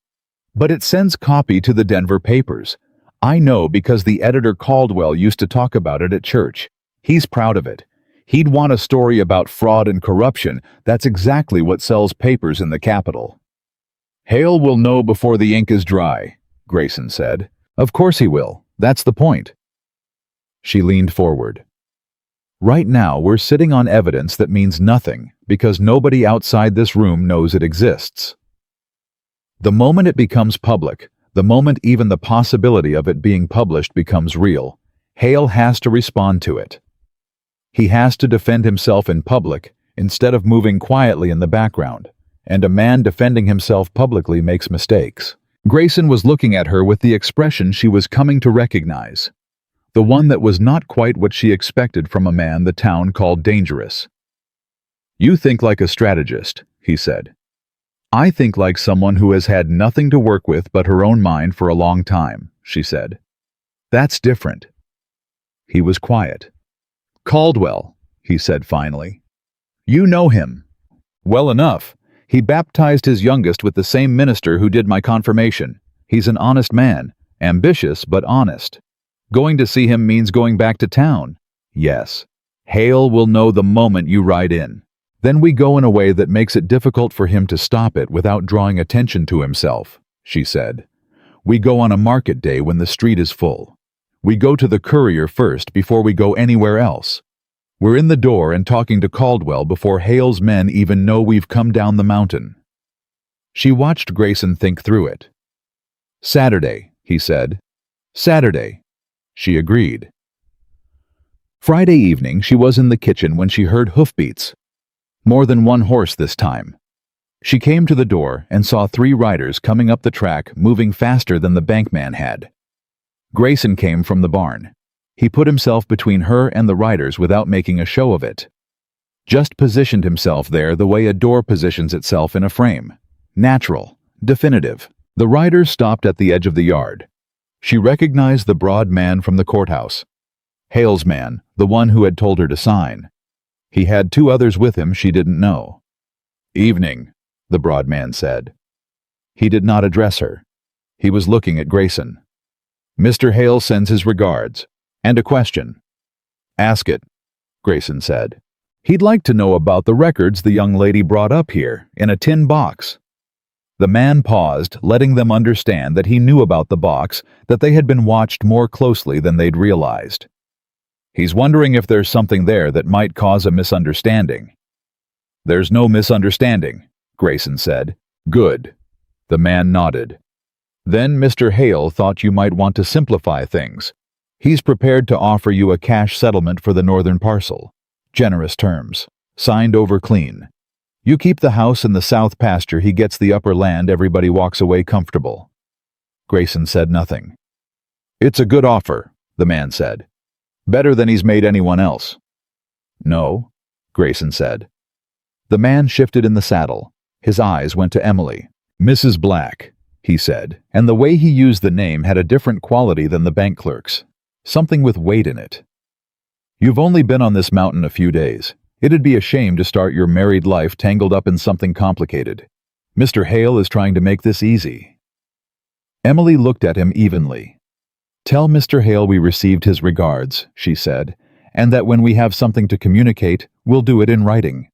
"But it sends copy to the Denver papers. I know because the editor Caldwell used to talk about it at church. He's proud of it. He'd want a story about fraud and corruption. That's exactly what sells papers in the capital. Hale will know before the ink is dry, Grayson said. Of course he will. That's the point. She leaned forward. Right now, we're sitting on evidence that means nothing because nobody outside this room knows it exists. The moment it becomes public, the moment even the possibility of it being published becomes real, Hale has to respond to it. He has to defend himself in public instead of moving quietly in the background, and a man defending himself publicly makes mistakes. Grayson was looking at her with the expression she was coming to recognize, the one that was not quite what she expected from a man the town called dangerous. You think like a strategist, he said. I think like someone who has had nothing to work with but her own mind for a long time, she said. That's different. He was quiet. Caldwell, he said finally. You know him. Well enough. He baptized his youngest with the same minister who did my confirmation. He's an honest man, ambitious but honest. Going to see him means going back to town. Yes. Hale will know the moment you ride in. Then we go in a way that makes it difficult for him to stop it without drawing attention to himself, she said. We go on a market day when the street is full. We go to the courier first before we go anywhere else. We're in the door and talking to Caldwell before Hale's men even know we've come down the mountain. She watched Grayson think through it. Saturday, he said. Saturday. She agreed. Friday evening, she was in the kitchen when she heard hoofbeats. More than one horse this time. She came to the door and saw 3 riders coming up the track, moving faster than the bankman had. Grayson came from the barn. He put himself between her and the riders without making a show of it. Just positioned himself there the way a door positions itself in a frame. Natural, definitive. The riders stopped at the edge of the yard. She recognized the broad man from the courthouse. Hale's man, the one who had told her to sign. He had 2 others with him she didn't know. Evening, the broad man said. He did not address her. He was looking at Grayson. Mr. Hale sends his regards. And a question. Ask it, Grayson said. He'd like to know about the records the young lady brought up here, in a tin box. The man paused, letting them understand that he knew about the box, that they had been watched more closely than they'd realized. He's wondering if there's something there that might cause a misunderstanding. There's no misunderstanding, Grayson said. Good. The man nodded. Then Mr. Hale thought you might want to simplify things. He's prepared to offer you a cash settlement for the northern parcel. Generous terms. Signed over clean. You keep the house in the south pasture, he gets the upper land, everybody walks away comfortable. Grayson said nothing. It's a good offer, the man said. Better than he's made anyone else. No, Grayson said. The man shifted in the saddle. His eyes went to Emily. Mrs. Black, he said, and the way he used the name had a different quality than the bank clerk's. Something with weight in it. You've only been on this mountain a few days. It'd be a shame to start your married life tangled up in something complicated. Mr. Hale is trying to make this easy. Emily looked at him evenly. Tell Mr. Hale we received his regards, she said, and that when we have something to communicate, we'll do it in writing.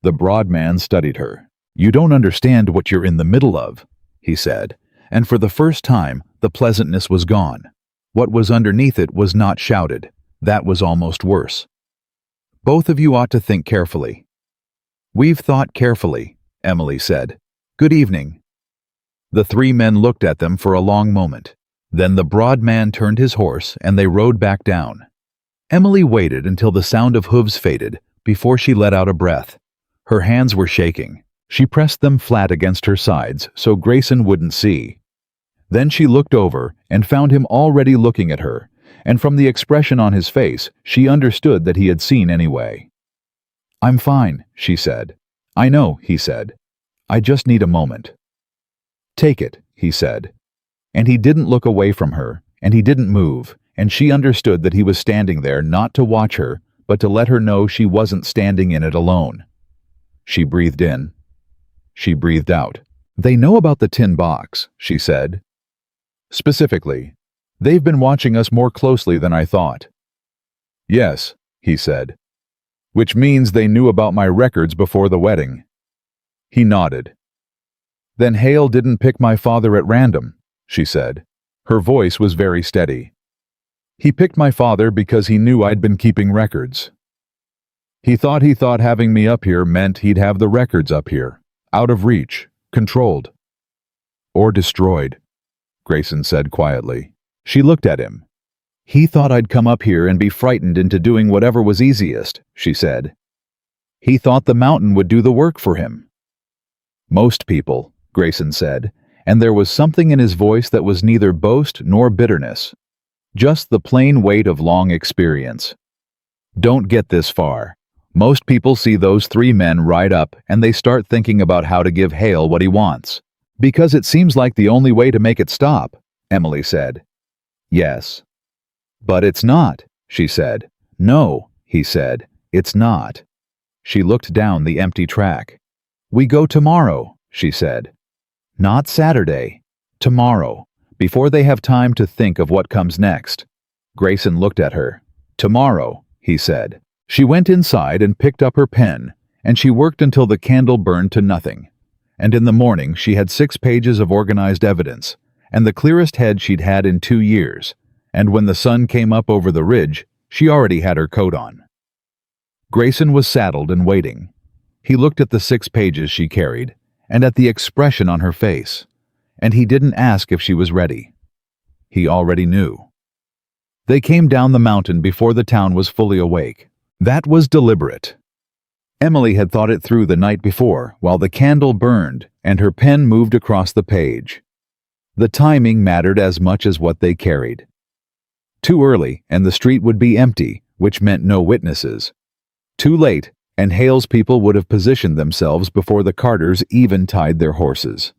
The broad man studied her. You don't understand what you're in the middle of, he said, and for the first time, the pleasantness was gone. What was underneath it was not shouted. That was almost worse. Both of you ought to think carefully. We've thought carefully, Emily said. Good evening. The 3 men looked at them for a long moment. Then the broad man turned his horse and they rode back down. Emily waited until the sound of hooves faded before she let out a breath. Her hands were shaking. She pressed them flat against her sides so Grayson wouldn't see. Then she looked over and found him already looking at her, and from the expression on his face, she understood that he had seen anyway. I'm fine, she said. I know, he said. I just need a moment. Take it, he said. And he didn't look away from her, and he didn't move, and she understood that he was standing there not to watch her, but to let her know she wasn't standing in it alone. She breathed in. She breathed out. They know about the tin box, she said. Specifically, they've been watching us more closely than I thought. Yes, he said. Which means they knew about my records before the wedding. He nodded. Then Hale didn't pick my father at random, she said. Her voice was very steady. He picked my father because he knew I'd been keeping records. He thought having me up here meant he'd have the records up here, out of reach, controlled. Or destroyed, Grayson said quietly. She looked at him. He thought I'd come up here and be frightened into doing whatever was easiest, she said. He thought the mountain would do the work for him. Most people, Grayson said, and there was something in his voice that was neither boast nor bitterness. Just the plain weight of long experience. Don't get this far. Most people see those three men ride up and they start thinking about how to give Hale what he wants. Because it seems like the only way to make it stop, Emily said. Yes. But it's not, she said. No, he said, it's not. She looked down the empty track. We go tomorrow, she said. Not Saturday. Tomorrow, before they have time to think of what comes next. Grayson looked at her. Tomorrow, he said. She went inside and picked up her pen, and she worked until the candle burned to nothing. And in the morning she had 6 pages of organized evidence, and the clearest head she'd had in 2 years. And when the sun came up over the ridge, she already had her coat on. Grayson was saddled and waiting. He looked at the 6 pages she carried, and at the expression on her face, and he didn't ask if she was ready. He already knew. They came down the mountain before the town was fully awake. That was deliberate. Emily had thought it through the night before, while the candle burned and her pen moved across the page. The timing mattered as much as what they carried. Too early, and the street would be empty, which meant no witnesses. Too late, and Hale's people would have positioned themselves before the Carters even tied their horses.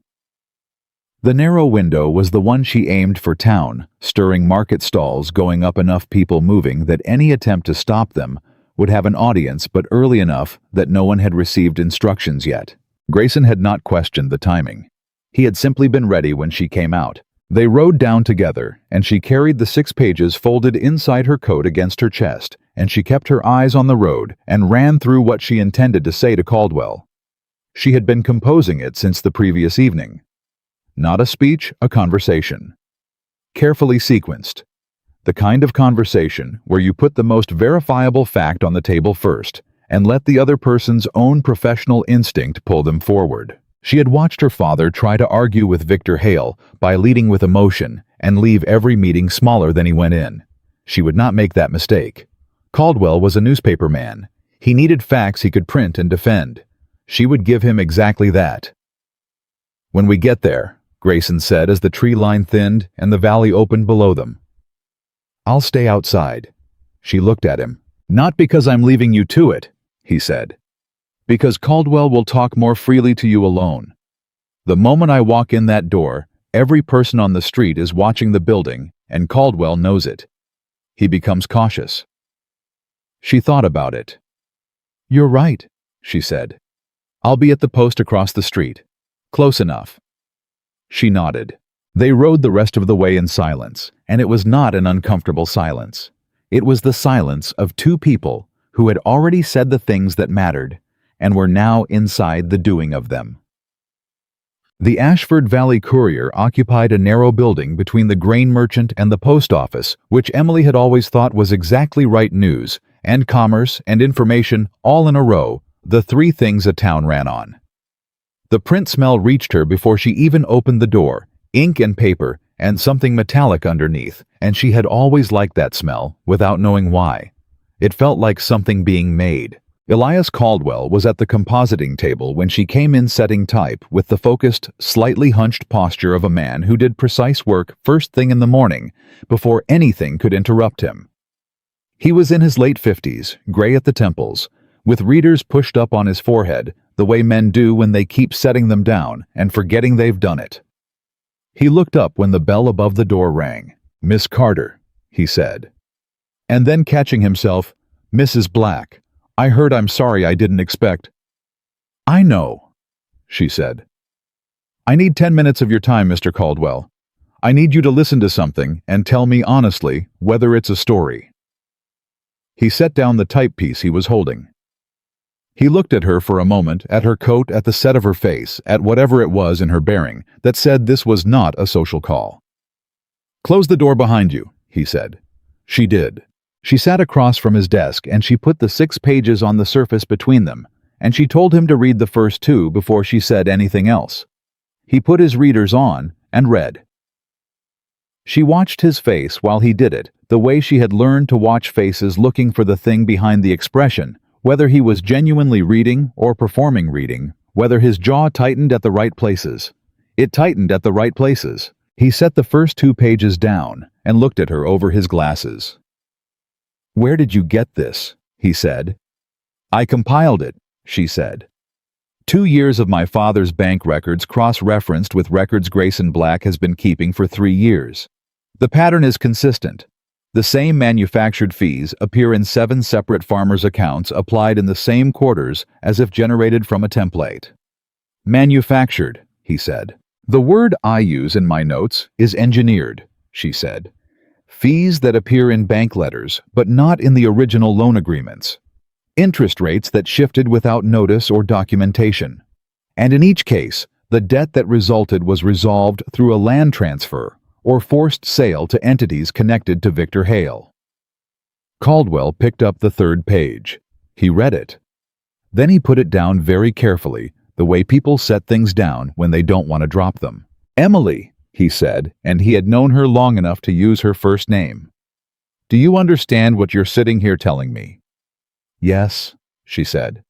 The narrow window was the one she aimed for town, stirring market stalls, going up, enough people moving that any attempt to stop them would have an audience, but early enough that no one had received instructions yet. Grayson had not questioned the timing. He had simply been ready when she came out. They rode down together, and she carried the 6 pages folded inside her coat against her chest, and she kept her eyes on the road and ran through what she intended to say to Caldwell. She had been composing it since the previous evening. Not a speech, a conversation. Carefully sequenced. The kind of conversation where you put the most verifiable fact on the table first and let the other person's own professional instinct pull them forward. She had watched her father try to argue with Victor Hale by leading with emotion and leave every meeting smaller than he went in. She would not make that mistake. Caldwell was a newspaper man. He needed facts he could print and defend. She would give him exactly that. When we get there, Grayson said as the tree line thinned and the valley opened below them. I'll stay outside. She looked at him. Not because I'm leaving you to it, he said. Because Caldwell will talk more freely to you alone. The moment I walk in that door, every person on the street is watching the building, and Caldwell knows it. He becomes cautious. She thought about it. You're right, she said. I'll be at the post across the street. Close enough. She nodded. They rode the rest of the way in silence, and it was not an uncomfortable silence. It was the silence of 2 people who had already said the things that mattered, and were now inside the doing of them. The Ashford Valley Courier occupied a narrow building between the grain merchant and the post office, which Emily had always thought was exactly right: news and commerce and information all in a row, the 3 things a town ran on. The print smell reached her before she even opened the door, ink and paper and something metallic underneath, and she had always liked that smell without knowing why. It felt like something being made. Elias Caldwell was at the compositing table when she came in, setting type with the focused, slightly hunched posture of a man who did precise work first thing in the morning, before anything could interrupt him. He was in his late 50s, gray at the temples, with readers pushed up on his forehead, the way men do when they keep setting them down and forgetting they've done it. He looked up when the bell above the door rang. "Miss Carter," he said. And then, catching himself, "Mrs. Black. I'm sorry, I didn't expect." "I know," she said. "I need 10 minutes of your time, Mr. Caldwell. I need you to listen to something and tell me honestly whether it's a story." He set down the typepiece he was holding. He looked at her for a moment, at her coat, at the set of her face, at whatever it was in her bearing that said this was not a social call. "Close the door behind you," he said. She did. She sat across from his desk and she put the 6 pages on the surface between them, and she told him to read the first 2 before she said anything else. He put his readers on and read. She watched his face while he did it, the way she had learned to watch faces, looking for the thing behind the expression, whether he was genuinely reading or performing reading, whether his jaw tightened at the right places. It tightened at the right places. He set the first 2 pages down and looked at her over his glasses. "Where did you get this?" he said. "I compiled it," she said. 2 years of my father's bank records cross-referenced with records Grayson Black has been keeping for 3 years. The pattern is consistent. The same manufactured fees appear in 7 separate farmers' accounts applied in the same quarters as if generated from a template. "Manufactured," he said. "The word I use in my notes is engineered," she said. "Fees that appear in bank letters, but not in the original loan agreements. Interest rates that shifted without notice or documentation. And in each case, the debt that resulted was resolved through a land transfer or forced sale to entities connected to Victor Hale." Caldwell picked up the 3rd page. He read it. Then he put it down very carefully, the way people set things down when they don't want to drop them. "Emily," he said, and he had known her long enough to use her first name. "Do you understand what you're sitting here telling me?" "Yes," she said.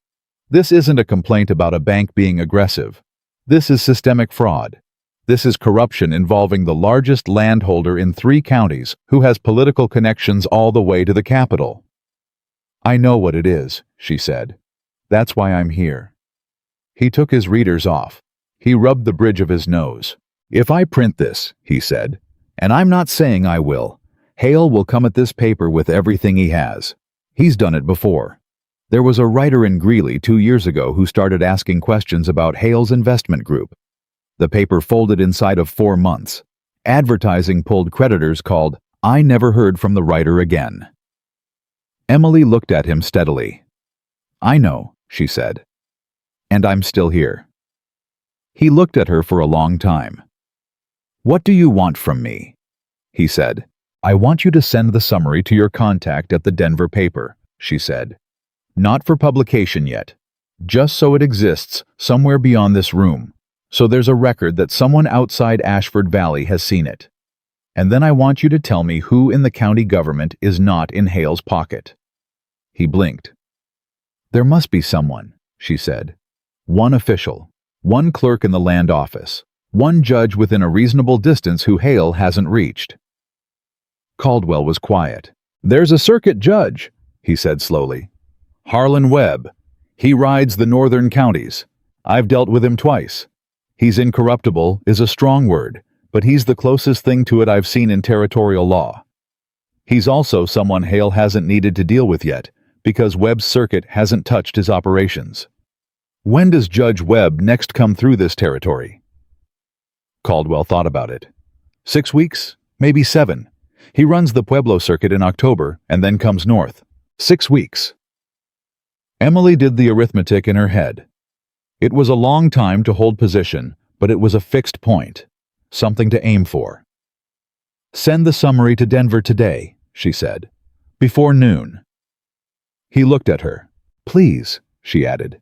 "This isn't a complaint about a bank being aggressive. This is systemic fraud. This is corruption involving the largest landholder in 3 counties who has political connections all the way to the Capitol." "I know what it is," she said. "That's why I'm here." He took his readers off. He rubbed the bridge of his nose. "If I print this," he said, "and I'm not saying I will, Hale will come at this paper with everything he has. He's done it before. There was a writer in Greeley 2 years ago who started asking questions about Hale's investment group. The paper folded inside of 4 months. Advertising pulled creditors called, I never heard from the writer again." Emily looked at him steadily. "I know," she said. "And I'm still here." He looked at her for a long time. "What do you want from me?" he said. "I want you to send the summary to your contact at the Denver paper," she said. "Not for publication yet. Just so it exists somewhere beyond this room. So there's a record that someone outside Ashford Valley has seen it. And then I want you to tell me who in the county government is not in Hale's pocket." He blinked. "There must be someone," she said. "One official, one clerk in the land office, one judge within a reasonable distance who Hale hasn't reached." Caldwell was quiet. "There's a circuit judge," he said slowly. "Harlan Webb. He rides the northern counties. I've dealt with him twice. He's incorruptible is a strong word, but he's the closest thing to it I've seen in territorial law. He's also someone Hale hasn't needed to deal with yet, because Webb's circuit hasn't touched his operations. When does Judge Webb next come through this territory?" Caldwell thought about it. 6 weeks, maybe 7. He runs the Pueblo circuit in October and then comes north. 6 weeks. Emily did the arithmetic in her head. It was a long time to hold position, but it was a fixed point, something to aim for. "Send the summary to Denver today," she said, "before noon." He looked at her. "Please," she added.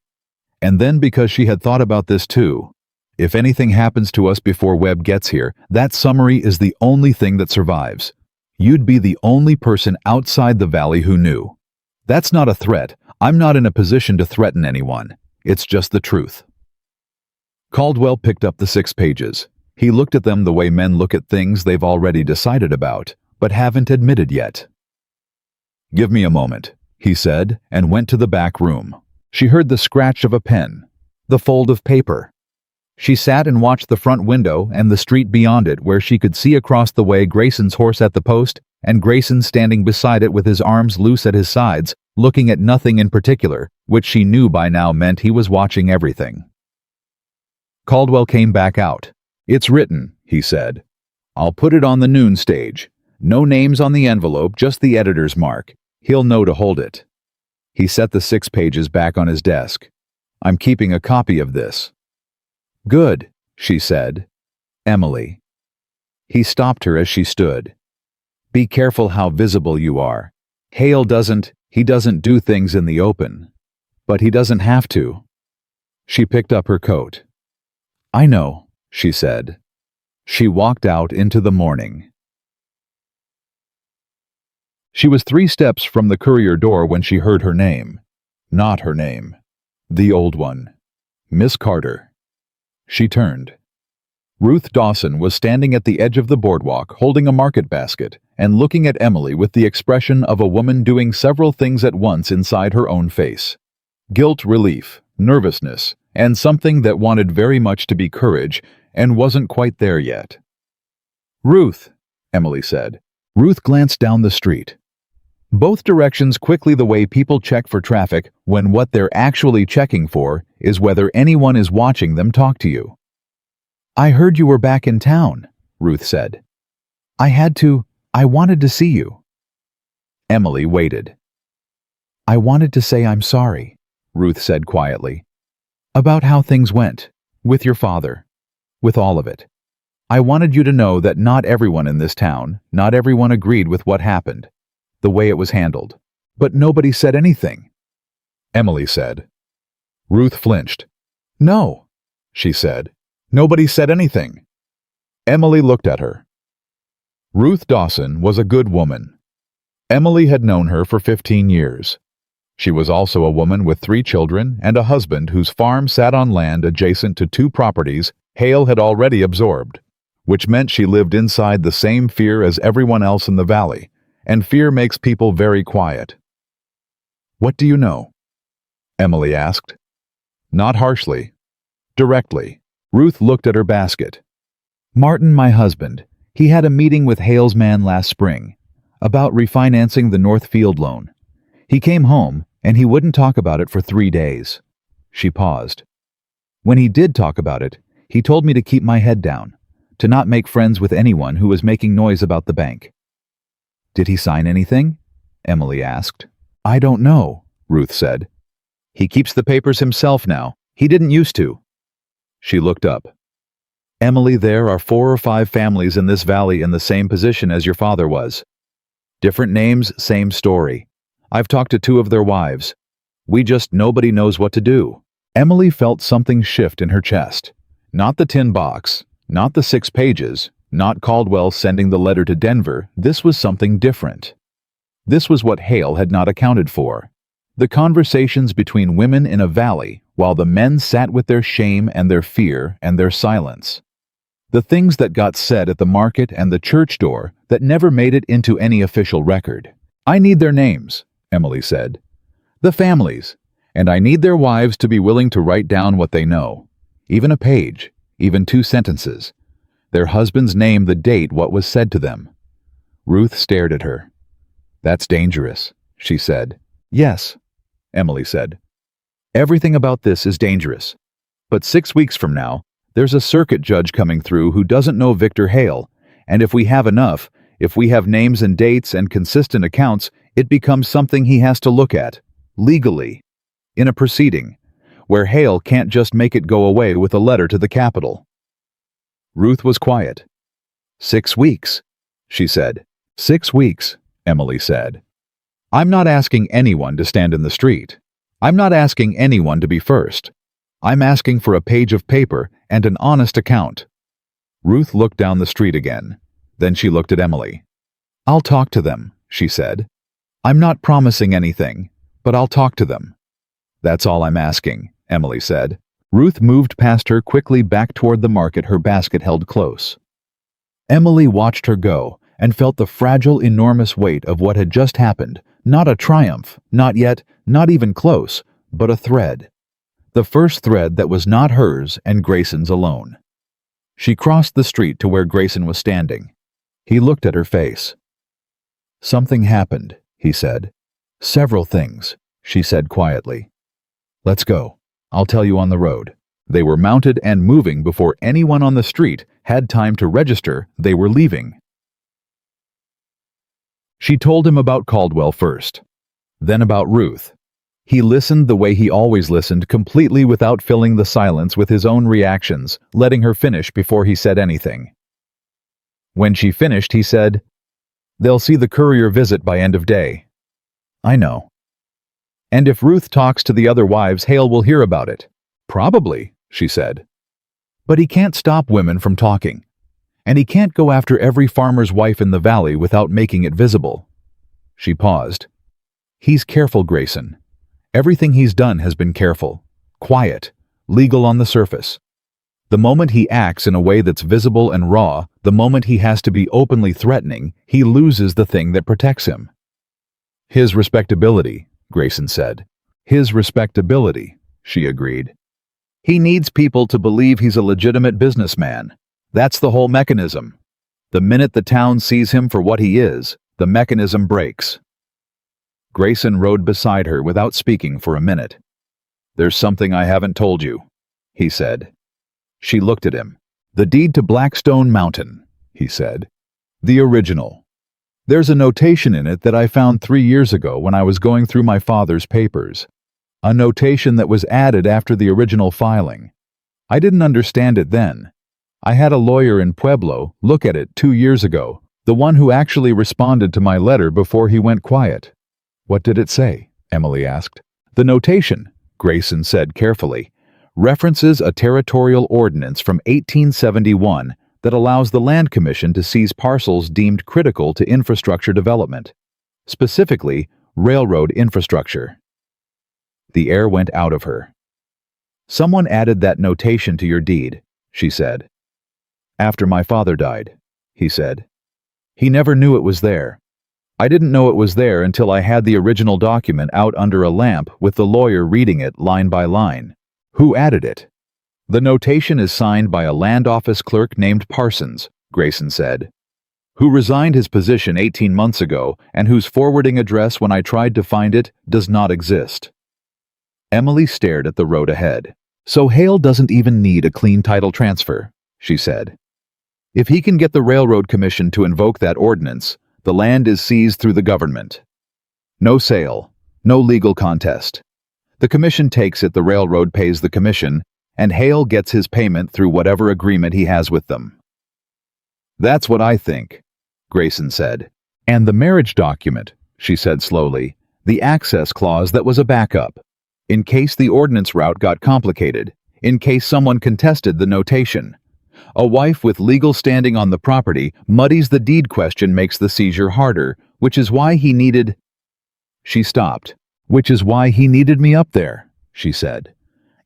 And then, because she had thought about this too, "If anything happens to us before Webb gets here, that summary is the only thing that survives. You'd be the only person outside the valley who knew. That's not a threat. I'm not in a position to threaten anyone. It's just the truth." Caldwell picked up the 6 pages. He looked at them the way men look at things they've already decided about, but haven't admitted yet. "Give me a moment," he said, and went to the back room. She heard the scratch of a pen, the fold of paper. She sat and watched the front window and the street beyond it, where she could see across the way Grayson's horse at the post and Grayson standing beside it with his arms loose at his sides, looking at nothing in particular, which she knew by now meant he was watching everything. Caldwell came back out. "It's written," he said. "I'll put it on the noon stage. No names on the envelope, just the editor's mark. He'll know to hold it." He set the 6 pages back on his desk. "I'm keeping a copy of this." "Good," she said. "Emily." He stopped her as she stood. "Be careful how visible you are. Hale doesn't do things in the open. But he doesn't have to." She picked up her coat. "I know," she said. She walked out into the morning. She was 3 steps from the courier door when she heard her name. Not her name. The old one. Miss Carter. She turned. Ruth Dawson was standing at the edge of the boardwalk holding a market basket and looking at Emily with the expression of a woman doing several things at once inside her own face. Guilt, relief, nervousness, and something that wanted very much to be courage and wasn't quite there yet. "Ruth," Emily said. Ruth glanced down the street. Both directions quickly, the way people check for traffic when what they're actually checking for is whether anyone is watching them talk to you. "I heard you were back in town," Ruth said. I wanted to see you." Emily waited. "I wanted to say I'm sorry," Ruth said quietly. "About how things went, with your father, with all of it. I wanted you to know that not everyone in this town, not everyone agreed with what happened, the way it was handled. But nobody said anything," Emily said. Ruth flinched. "No," she said. "Nobody said anything." Emily looked at her. Ruth Dawson was a good woman. Emily had known her for 15 years. She was also a woman with 3 children and a husband whose farm sat on land adjacent to 2 properties Hale had already absorbed, which meant she lived inside the same fear as everyone else in the valley, and fear makes people very quiet. "What do you know?" Emily asked. Not harshly. Directly. Ruth looked at her basket. "Martin, my husband, he had a meeting with Hale's man last spring about refinancing the Northfield loan. He came home, and he wouldn't talk about it for 3 days." She paused. "When he did talk about it, he told me to keep my head down, to not make friends with anyone who was making noise about the bank." "Did he sign anything?" Emily asked. "I don't know," Ruth said. "He keeps the papers himself now. He didn't used to." She looked up. "Emily, there are 4 or 5 families in this valley in the same position as your father was. Different names, same story. I've talked to 2 of their wives. Nobody knows what to do." Emily felt something shift in her chest. Not the tin box, not the 6 pages, not Caldwell sending the letter to Denver. This was something different. This was what Hale had not accounted for. The conversations between women in a valley while the men sat with their shame and their fear and their silence. The things that got said at the market and the church door that never made it into any official record. "I need their names," Emily said. "The families. And I need their wives to be willing to write down what they know. Even a page, even 2 sentences. Their husband's name, the date, what was said to them." Ruth stared at her. "That's dangerous," she said. "Yes," Emily said. "Everything about this is dangerous. But 6 weeks from now, there's a circuit judge coming through who doesn't know Victor Hale, and if we have enough, if we have names and dates and consistent accounts, it becomes something he has to look at, legally, in a proceeding, where Hale can't just make it go away with a letter to the Capitol." Ruth was quiet. "6 weeks," she said. "6 weeks," Emily said. "I'm not asking anyone to stand in the street. I'm not asking anyone to be first. I'm asking for a page of paper and an honest account." Ruth looked down the street again. Then she looked at Emily. "I'll talk to them," she said. "I'm not promising anything, but I'll talk to them." "That's all I'm asking," Emily said. Ruth moved past her quickly back toward the market, her basket held close. Emily watched her go and felt the fragile, enormous weight of what had just happened. Not a triumph, not yet, not even close, but a thread. The first thread that was not hers and Grayson's alone. She crossed the street to where Grayson was standing. He looked at her face. "Something happened," he said. "Several things," she said quietly. "Let's go. I'll tell you on the road." They were mounted and moving before anyone on the street had time to register they were leaving. She told him about Caldwell first, then about Ruth, He listened the way he always listened, completely without filling the silence with his own reactions, letting her finish before he said anything. When she finished, he said, "They'll see the courier visit by end of day." "I know." "And if Ruth talks to the other wives, Hale will hear about it." "Probably," she said. "But he can't stop women from talking. And he can't go after every farmer's wife in the valley without making it visible." She paused. "He's careful, Grayson. Everything he's done has been careful, quiet, legal on the surface. The moment he acts in a way that's visible and raw, the moment he has to be openly threatening, he loses the thing that protects him." "His respectability," Grayson said. "His respectability," she agreed. "He needs people to believe he's a legitimate businessman. That's the whole mechanism. The minute the town sees him for what he is, the mechanism breaks." Grayson rode beside her without speaking for a minute. "There's something I haven't told you," he said. She looked at him. "The deed to Blackstone Mountain," he said. "The original. There's a notation in it that I found 3 years ago when I was going through my father's papers. A notation that was added after the original filing. I didn't understand it then. I had a lawyer in Pueblo look at it 2 years ago, the one who actually responded to my letter before he went quiet." "What did it say?" Emily asked. "The notation," Grayson said carefully, "references a territorial ordinance from 1871 that allows the Land Commission to seize parcels deemed critical to infrastructure development, specifically railroad infrastructure." The air went out of her. "Someone added that notation to your deed," she said. "After my father died," he said. "He never knew it was there. I didn't know it was there until I had the original document out under a lamp with the lawyer reading it line by line." "Who added it?" "The notation is signed by a land office clerk named Parsons," Grayson said, "who resigned his position 18 months ago and whose forwarding address when I tried to find it does not exist." Emily stared at the road ahead. "So Hale doesn't even need a clean title transfer," she said. "If he can get the Railroad Commission to invoke that ordinance, the land is seized through the government. No sale, no legal contest. The commission takes it, the railroad pays the commission, and Hale gets his payment through whatever agreement he has with them." "That's what I think," Grayson said. "And the marriage document," she said slowly, "the access clause that was a backup, in case the ordinance route got complicated, in case someone contested the notation. A wife with legal standing on the property muddies the deed question, makes the seizure harder, which is why he needed—" She stopped. "Which is why he needed me up there," she said.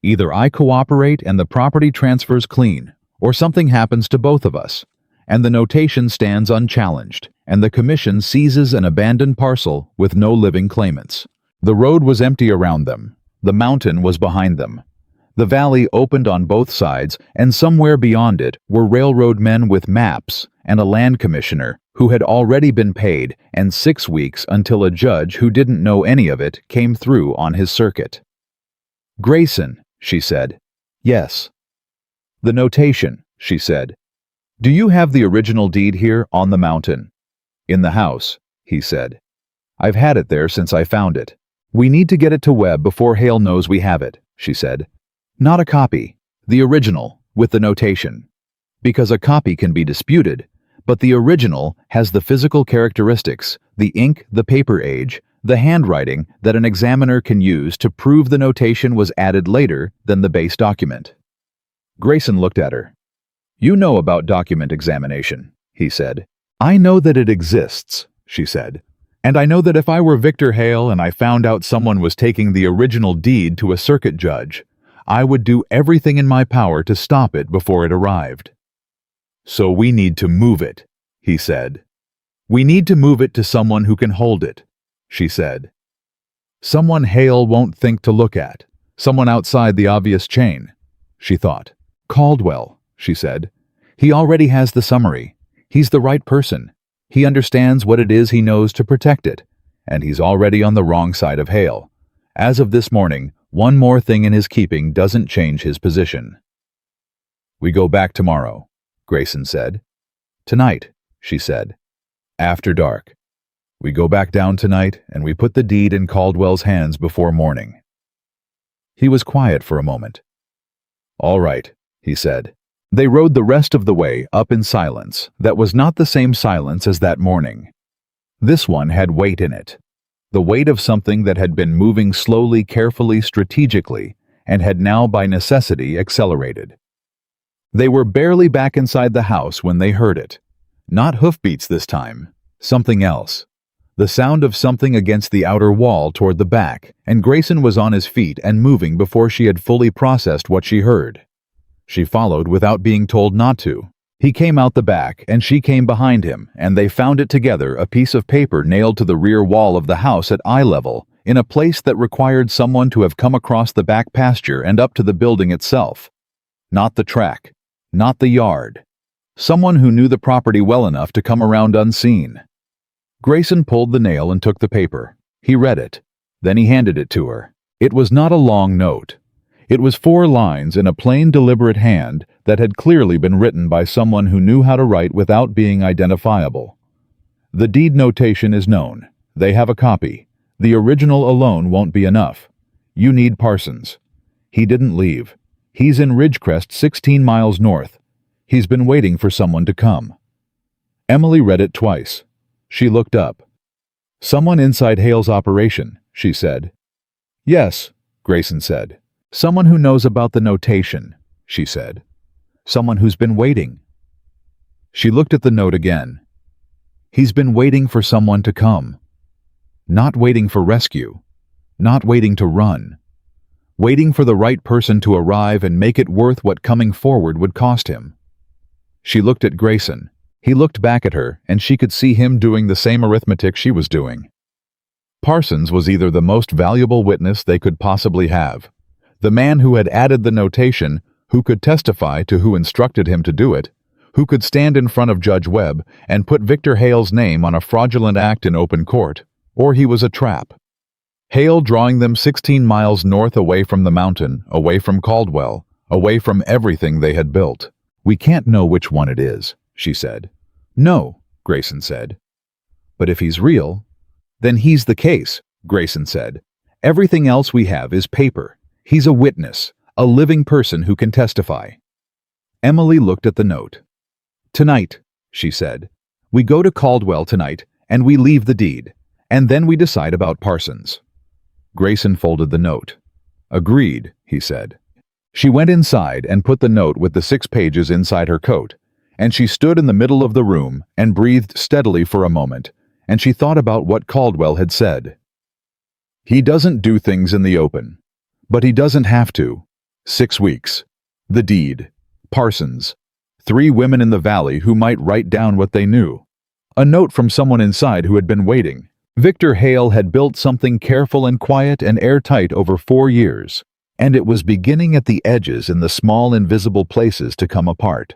"Either I cooperate and the property transfers clean, or something happens to both of us, and the notation stands unchallenged, and the commission seizes an abandoned parcel with no living claimants." The road was empty around them. The mountain was behind them. The valley opened on both sides, and somewhere beyond it were railroad men with maps and a land commissioner who had already been paid, and 6 weeks until a judge who didn't know any of it came through on his circuit. "Grayson," she said. "Yes." "The notation," she said. "Do you have the original deed here on the mountain?" "In the house," he said. "I've had it there since I found it." "We need to get it to Webb before Hale knows we have it," she said. "Not a copy, the original, with the notation. Because a copy can be disputed, but the original has the physical characteristics, the ink, the paper age, the handwriting that an examiner can use to prove the notation was added later than the base document." Grayson looked at her. "You know about document examination," he said. "I know that it exists," she said. "And I know that if I were Victor Hale and I found out someone was taking the original deed to a circuit judge, I would do everything in my power to stop it before it arrived." "So we need to move it," he said. "We need to move it to someone who can hold it," she said. "Someone Hale won't think to look at. Someone outside the obvious chain," she thought. "Caldwell," she said. "He already has the summary. He's the right person. He understands what it is he knows to protect it. And he's already on the wrong side of Hale. As of this morning, one more thing in his keeping doesn't change his position." "We go back tomorrow," Grayson said. "Tonight," she said. "After dark." We go back down tonight, and we put the deed in Caldwell's hands before morning." He was quiet for a moment. "All right," he said. They rode the rest of the way up in silence that was not the same silence as that morning. This one had weight in it. The weight of something that had been moving slowly, carefully, strategically, and had now by necessity accelerated. They were barely back inside the house when they heard it. Not hoofbeats this time, something else. The sound of something against the outer wall toward the back, and Grayson was on his feet and moving before she had fully processed what she heard. She followed without being told not to. He came out the back, and she came behind him, and they found it together, a piece of paper nailed to the rear wall of the house at eye level, in a place that required someone to have come across the back pasture and up to the building itself. Not the track, not the yard. Someone who knew the property well enough to come around unseen. Grayson pulled the nail and took the paper. He read it. Then he handed it to her. It was not a long note. It was 4 lines in a plain, deliberate hand that had clearly been written by someone who knew how to write without being identifiable. "The deed notation is known. They have a copy. The original alone won't be enough. You need Parsons. He didn't leave. He's in Ridgecrest 16 miles north. He's been waiting for someone to come." Emily read it twice. She looked up. "Someone inside Hale's operation," she said. "Yes," Grayson said. "Someone who knows about the notation," she said. "Someone who's been waiting." She looked at the note again. He's been waiting for someone to come. Not waiting for rescue. Not waiting to run. Waiting for the right person to arrive and make it worth what coming forward would cost him. She looked at Grayson. He looked back at her, and she could see him doing the same arithmetic she was doing. Parsons was either the most valuable witness they could possibly have, the man who had added the notation, who could testify to who instructed him to do it, who could stand in front of Judge Webb and put Victor Hale's name on a fraudulent act in open court, or he was a trap. Hale drawing them 16 miles north away from the mountain, away from Caldwell, away from everything they had built. "We can't know which one it is," she said. "No," Grayson said. "But if he's real, then he's the case," Grayson said. "Everything else we have is paper. He's a witness, a living person who can testify." Emily looked at the note. "Tonight," she said. "We go to Caldwell tonight, and we leave the deed, and then we decide about Parsons." Grayson folded the note. "Agreed," he said. She went inside and put the note with the 6 pages inside her coat, and she stood in the middle of the room and breathed steadily for a moment, and she thought about what Caldwell had said. He doesn't do things in the open, but he doesn't have to. 6 weeks. The deed. Parsons. 3 women in the valley who might write down what they knew. A note from someone inside who had been waiting. Victor Hale had built something careful and quiet and airtight over 4 years, and it was beginning at the edges in the small invisible places to come apart.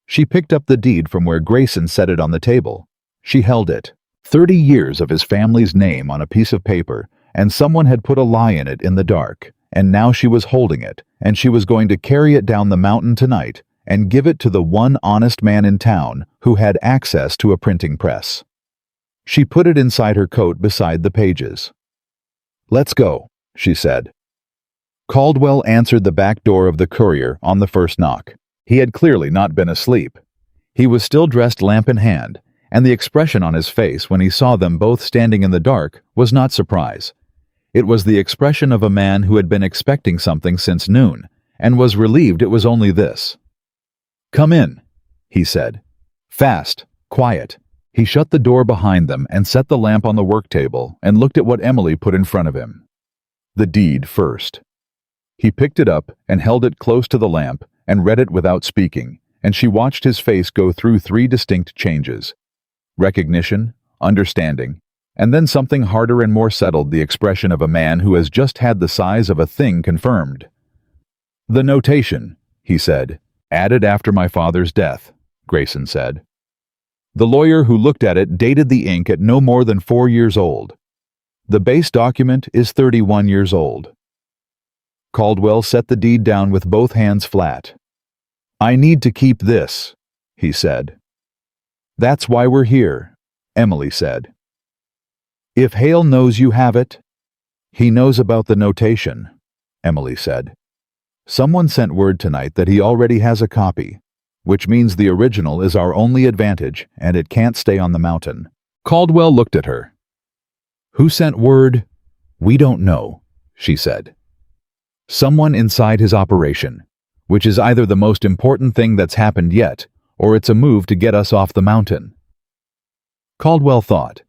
She picked up the deed from where Grayson set it on the table. She held it. 30 years of his family's name on a piece of paper, and someone had put a lie in it in the dark, and now she was holding it, and she was going to carry it down the mountain tonight and give it to the one honest man in town who had access to a printing press. She put it inside her coat beside the pages. "Let's go," she said. Caldwell answered the back door of the Courier on the first knock. He had clearly not been asleep. He was still dressed lamp in hand, and the expression on his face when he saw them both standing in the dark was not surprise. It was the expression of a man who had been expecting something since noon, and was relieved it was only this. "Come in," he said. Fast, quiet. He shut the door behind them and set the lamp on the work table and looked at what Emily put in front of him. The deed first. He picked it up and held it close to the lamp and read it without speaking, and she watched his face go through 3 distinct changes. Recognition, understanding, and then something harder and more settled, the expression of a man who has just had the size of a thing confirmed. "The notation," he said. "Added after my father's death," Grayson said. The lawyer who looked at it dated the ink at no more than 4 years old. The base document is 31 years old. Caldwell set the deed down with both hands flat. "I need to keep this," he said. "That's why we're here," Emily said. If Hale knows you have it, he knows about the notation, Emily said. Someone sent word tonight that he already has a copy, which means the original is our only advantage and it can't stay on the mountain. Caldwell looked at her. Who sent word? We don't know, she said. Someone inside his operation, which is either the most important thing that's happened yet, or it's a move to get us off the mountain. Caldwell thought.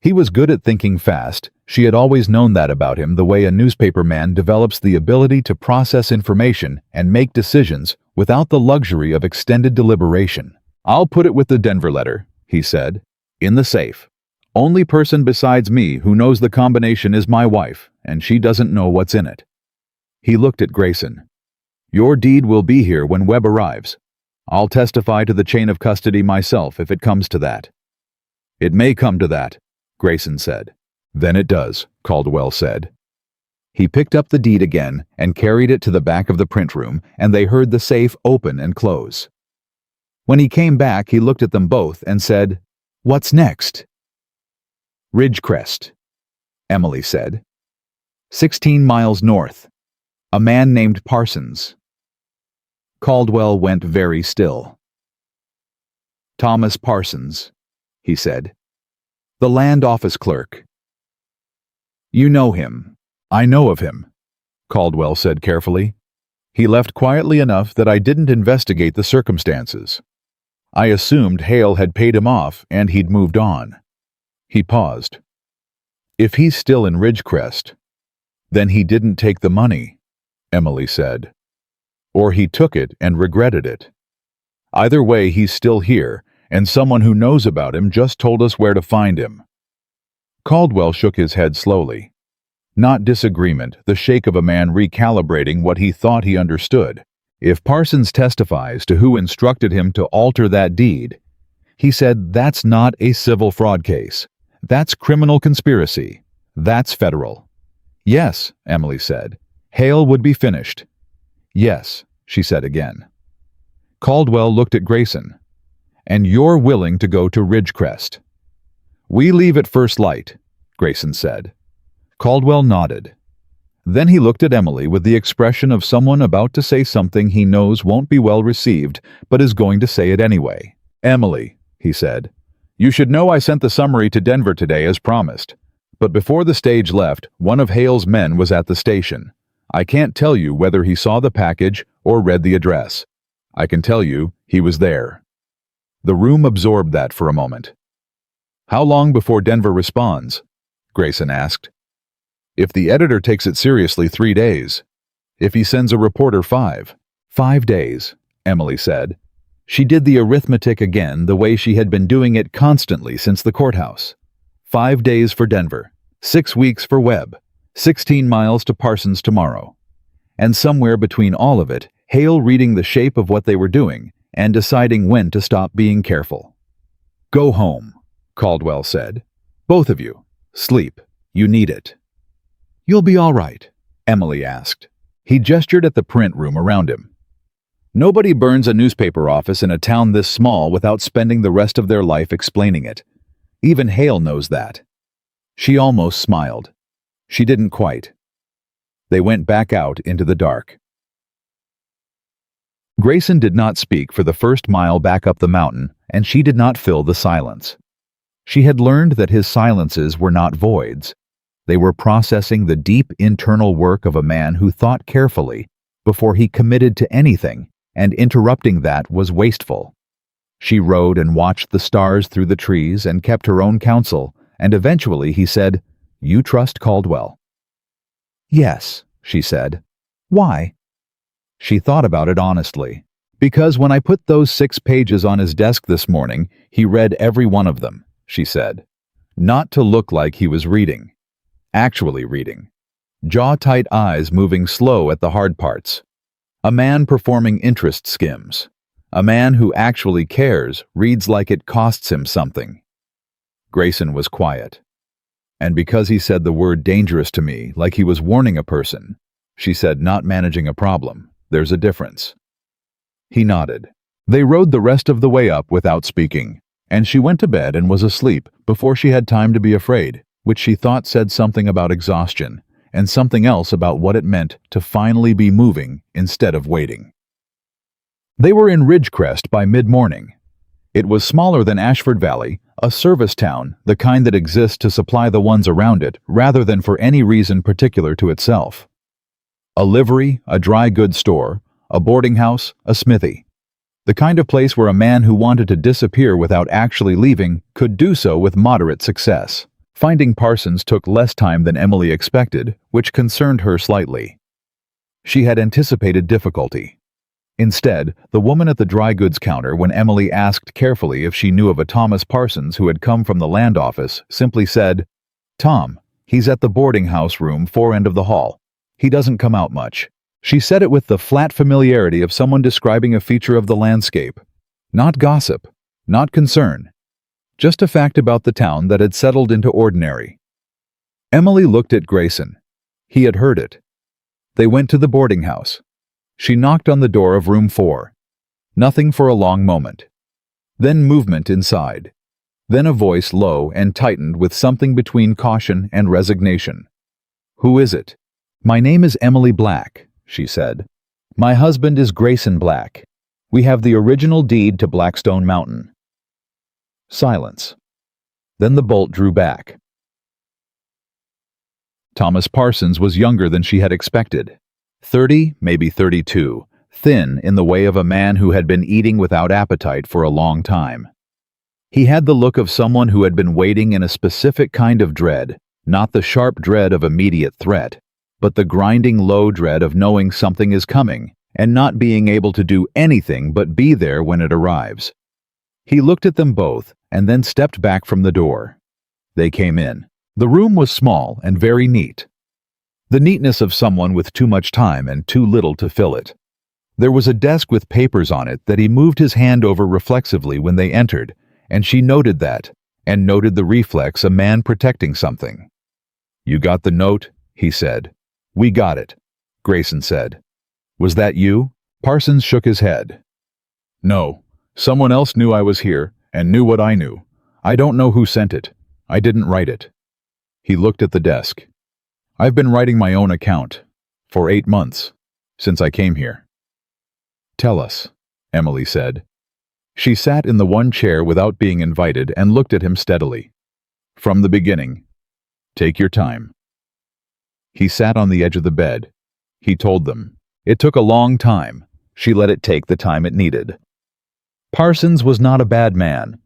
He was good at thinking fast. She had always known that about him, the way a newspaper man develops the ability to process information and make decisions without the luxury of extended deliberation. I'll put it with the Denver letter, he said, in the safe. Only person besides me who knows the combination is my wife, and she doesn't know what's in it. He looked at Grayson. Your deed will be here when Webb arrives. I'll testify to the chain of custody myself if it comes to that. It may come to that, Grayson said. Then it does, Caldwell said. He picked up the deed again and carried it to the back of the print room, and they heard the safe open and close. When he came back, he looked at them both and said, What's next? Ridgecrest, Emily said. 16 miles north. A man named Parsons. Caldwell went very still. Thomas Parsons, he said. The land office clerk. You know him. I know of him, Caldwell said carefully. He left quietly enough that I didn't investigate the circumstances. I assumed Hale had paid him off and he'd moved on. He paused. If he's still in Ridgecrest, then he didn't take the money, Emily said. Or he took it and regretted it. Either way, he's still here, and someone who knows about him just told us where to find him. Caldwell shook his head slowly. Not disagreement, the shake of a man recalibrating what he thought he understood. If Parsons testifies to who instructed him to alter that deed, he said that's not a civil fraud case. That's criminal conspiracy. That's federal. Yes, Emily said. Hale would be finished. Yes, she said again. Caldwell looked at Grayson. And you're willing to go to Ridgecrest. We leave at first light, Grayson said. Caldwell nodded. Then he looked at Emily with the expression of someone about to say something he knows won't be well received, but is going to say it anyway. Emily, he said, you should know I sent the summary to Denver today as promised. But before the stage left, one of Hale's men was at the station. I can't tell you whether he saw the package or read the address. I can tell you he was there. The room absorbed that for a moment. How long before Denver responds? Grayson asked. If the editor takes it seriously, 3 days. If he sends a reporter 5. 5 days, Emily said. She did the arithmetic again the way she had been doing it constantly since the courthouse. 5 days for Denver, 6 weeks for Webb, 16 miles to Parsons tomorrow. And somewhere between all of it, Hale reading the shape of what they were doing and deciding when to stop being careful. Go home, Caldwell said. Both of you. Sleep. You need it. You'll be all right, Emily asked. He gestured at the print room around him. Nobody burns a newspaper office in a town this small without spending the rest of their life explaining it. Even Hale knows that. She almost smiled. She didn't quite. They went back out into the dark. Grayson did not speak for the first mile back up the mountain, and she did not fill the silence. She had learned that his silences were not voids. They were processing the deep internal work of a man who thought carefully before he committed to anything, and interrupting that was wasteful. She rode and watched the stars through the trees and kept her own counsel, and eventually he said, "You trust Caldwell?" "Yes," she said. "Why?" She thought about it honestly. "Because when I put those 6 pages on his desk this morning, he read every one of them," she said. Not to look like he was reading. Actually reading. Jaw-tight eyes moving slow at the hard parts. A man performing interest skims. A man who actually cares reads like it costs him something. Grayson was quiet. And because he said the word dangerous to me like he was warning a person, she said not managing a problem. There's a difference. He nodded. They rode the rest of the way up without speaking, and she went to bed and was asleep before she had time to be afraid. which she thought said something about exhaustion, and something else about what it meant to finally be moving instead of waiting. They were in Ridgecrest by mid-morning. It was smaller than Ashford Valley, a service town, the kind that exists to supply the ones around it rather than for any reason particular to itself. A livery, a dry goods store, a boarding house, a smithy. The kind of place where a man who wanted to disappear without actually leaving could do so with moderate success. Finding Parsons took less time than Emily expected, which concerned her slightly. She had anticipated difficulty. Instead, the woman at the dry goods counter, when Emily asked carefully if she knew of a Thomas Parsons who had come from the land office, simply said, "Tom, he's at the boarding house room 4 end of the hall. He doesn't come out much." She said it with the flat familiarity of someone describing a feature of the landscape. Not gossip, not concern. Just a fact about the town that had settled into ordinary. Emily looked at Grayson. He had heard it. They went to the boarding house. She knocked on the door of room 4. Nothing for a long moment. Then movement inside. Then a voice low and tightened with something between caution and resignation. "Who is it?" "My name is Emily Black," she said. "My husband is Grayson Black. We have the original deed to Blackstone Mountain." Silence. Then the bolt drew back. Thomas Parsons was younger than she had expected. 30, maybe 32, thin in the way of a man who had been eating without appetite for a long time. He had the look of someone who had been waiting in a specific kind of dread, not the sharp dread of immediate threat, but the grinding low dread of knowing something is coming and not being able to do anything but be there when it arrives. He looked at them both and then stepped back from the door. They came in. The room was small and very neat. The neatness of someone with too much time and too little to fill it. There was a desk with papers on it that he moved his hand over reflexively when they entered, and she noted that, and noted the reflex, a man protecting something. "You got the note?" he said. "We got it," Grayson said. "Was that you?" Parsons shook his head. "No. Someone else knew I was here, and knew what I knew. I don't know who sent it. I didn't write it." He looked at the desk. "I've been writing my own account. For 8 months. Since I came here." "Tell us," Emily said. She sat in the one chair without being invited and looked at him steadily. "From the beginning. Take your time." He sat on the edge of the bed. He told them. It took a long time. She let it take the time it needed. Parsons was not a bad man.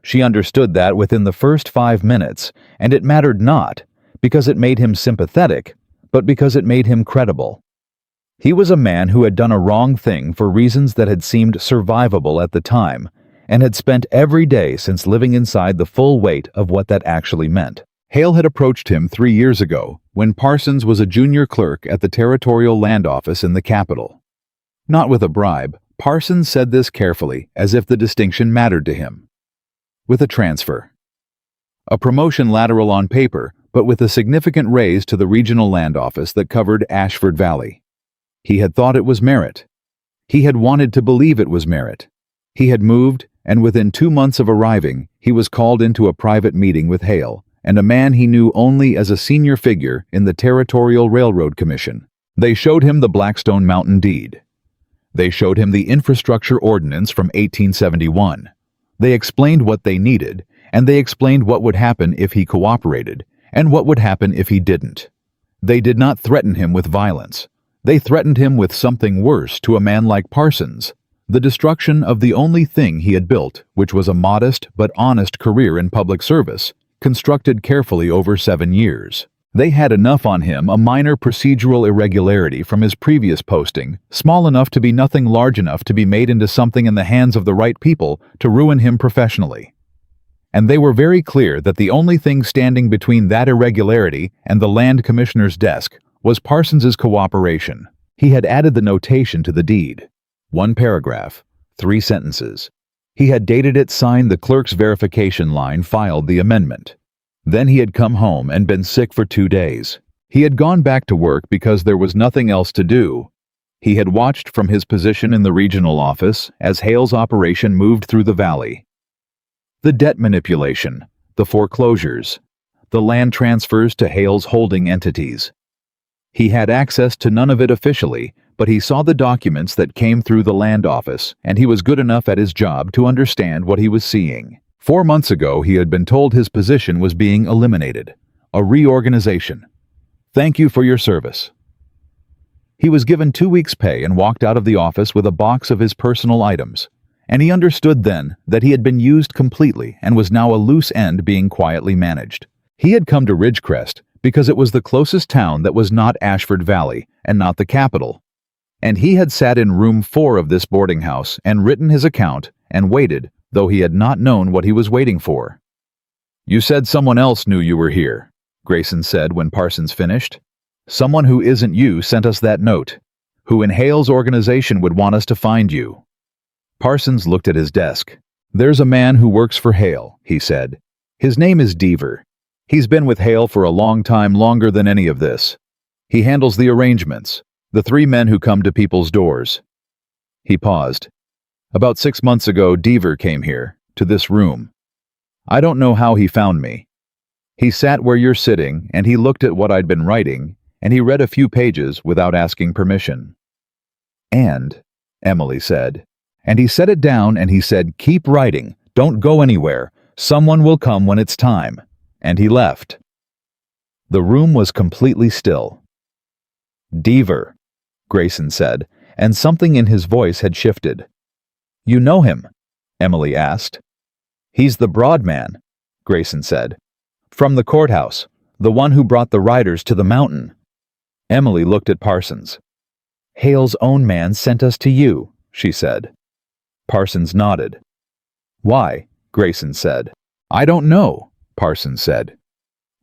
She understood that within the first 5 minutes, and it mattered not because it made him sympathetic, but because it made him credible. He was a man who had done a wrong thing for reasons that had seemed survivable at the time, and had spent every day since living inside the full weight of what that actually meant. Hale had approached him 3 years ago, when Parsons was a junior clerk at the Territorial Land Office in the capital. Not with a bribe, Parsons said this carefully, as if the distinction mattered to him. With a transfer. A promotion lateral on paper, but with a significant raise to the regional land office that covered Ashford Valley. He had thought it was merit. He had wanted to believe it was merit. He had moved, and within 2 months of arriving, he was called into a private meeting with Hale, and a man he knew only as a senior figure in the Territorial Railroad Commission. They showed him the Blackstone Mountain deed. They showed him the infrastructure ordinance from 1871. They explained what they needed, and they explained what would happen if he cooperated, and what would happen if he didn't. They did not threaten him with violence. They threatened him with something worse to a man like Parsons, the destruction of the only thing he had built, which was a modest but honest career in public service, constructed carefully over 7 years. They had enough on him, a minor procedural irregularity from his previous posting, small enough to be nothing large enough to be made into something in the hands of the right people to ruin him professionally. And they were very clear that the only thing standing between that irregularity and the land commissioner's desk was Parsons's cooperation. He had added the notation to the deed. 1 paragraph, 3 sentences. He had dated it, signed the clerk's verification line, filed the amendment. Then he had come home and been sick for 2 days. He had gone back to work because there was nothing else to do. He had watched from his position in the regional office as Hale's operation moved through the valley. The debt manipulation, the foreclosures, the land transfers to Hale's holding entities. He had access to none of it officially, but he saw the documents that came through the land office, and he was good enough at his job to understand what he was seeing. 4 months ago, he had been told his position was being eliminated. A reorganization. Thank you for your service. He was given 2 weeks' pay and walked out of the office with a box of his personal items, and he understood then that he had been used completely and was now a loose end being quietly managed. He had come to Ridgecrest because it was the closest town that was not Ashford Valley and not the capital, and he had sat in room 4 of this boarding house and written his account and waited, though he had not known what he was waiting for. "You said someone else knew you were here," Grayson said when Parsons finished. "Someone who isn't you sent us that note, who in Hale's organization would want us to find you." Parsons looked at his desk. "There's a man who works for Hale," he said. "His name is Deaver. He's been with Hale for a long time, longer than any of this. He handles the arrangements, the 3 men who come to people's doors." He paused. "About 6 months ago, Deaver came here, to this room. I don't know how he found me. He sat where you're sitting, and he looked at what I'd been writing, and he read a few pages without asking permission." "And," Emily said, "and he set it down and he said, 'Keep writing, don't go anywhere, someone will come when it's time.' And he left." The room was completely still. "Deaver," Grayson said, and something in his voice had shifted. "You know him?" Emily asked. "He's the broad man," Grayson said. "From the courthouse, the one who brought the riders to the mountain." Emily looked at Parsons. "Hale's own man sent us to you," she said. Parsons nodded. "Why?" Grayson said. "I don't know," Parsons said.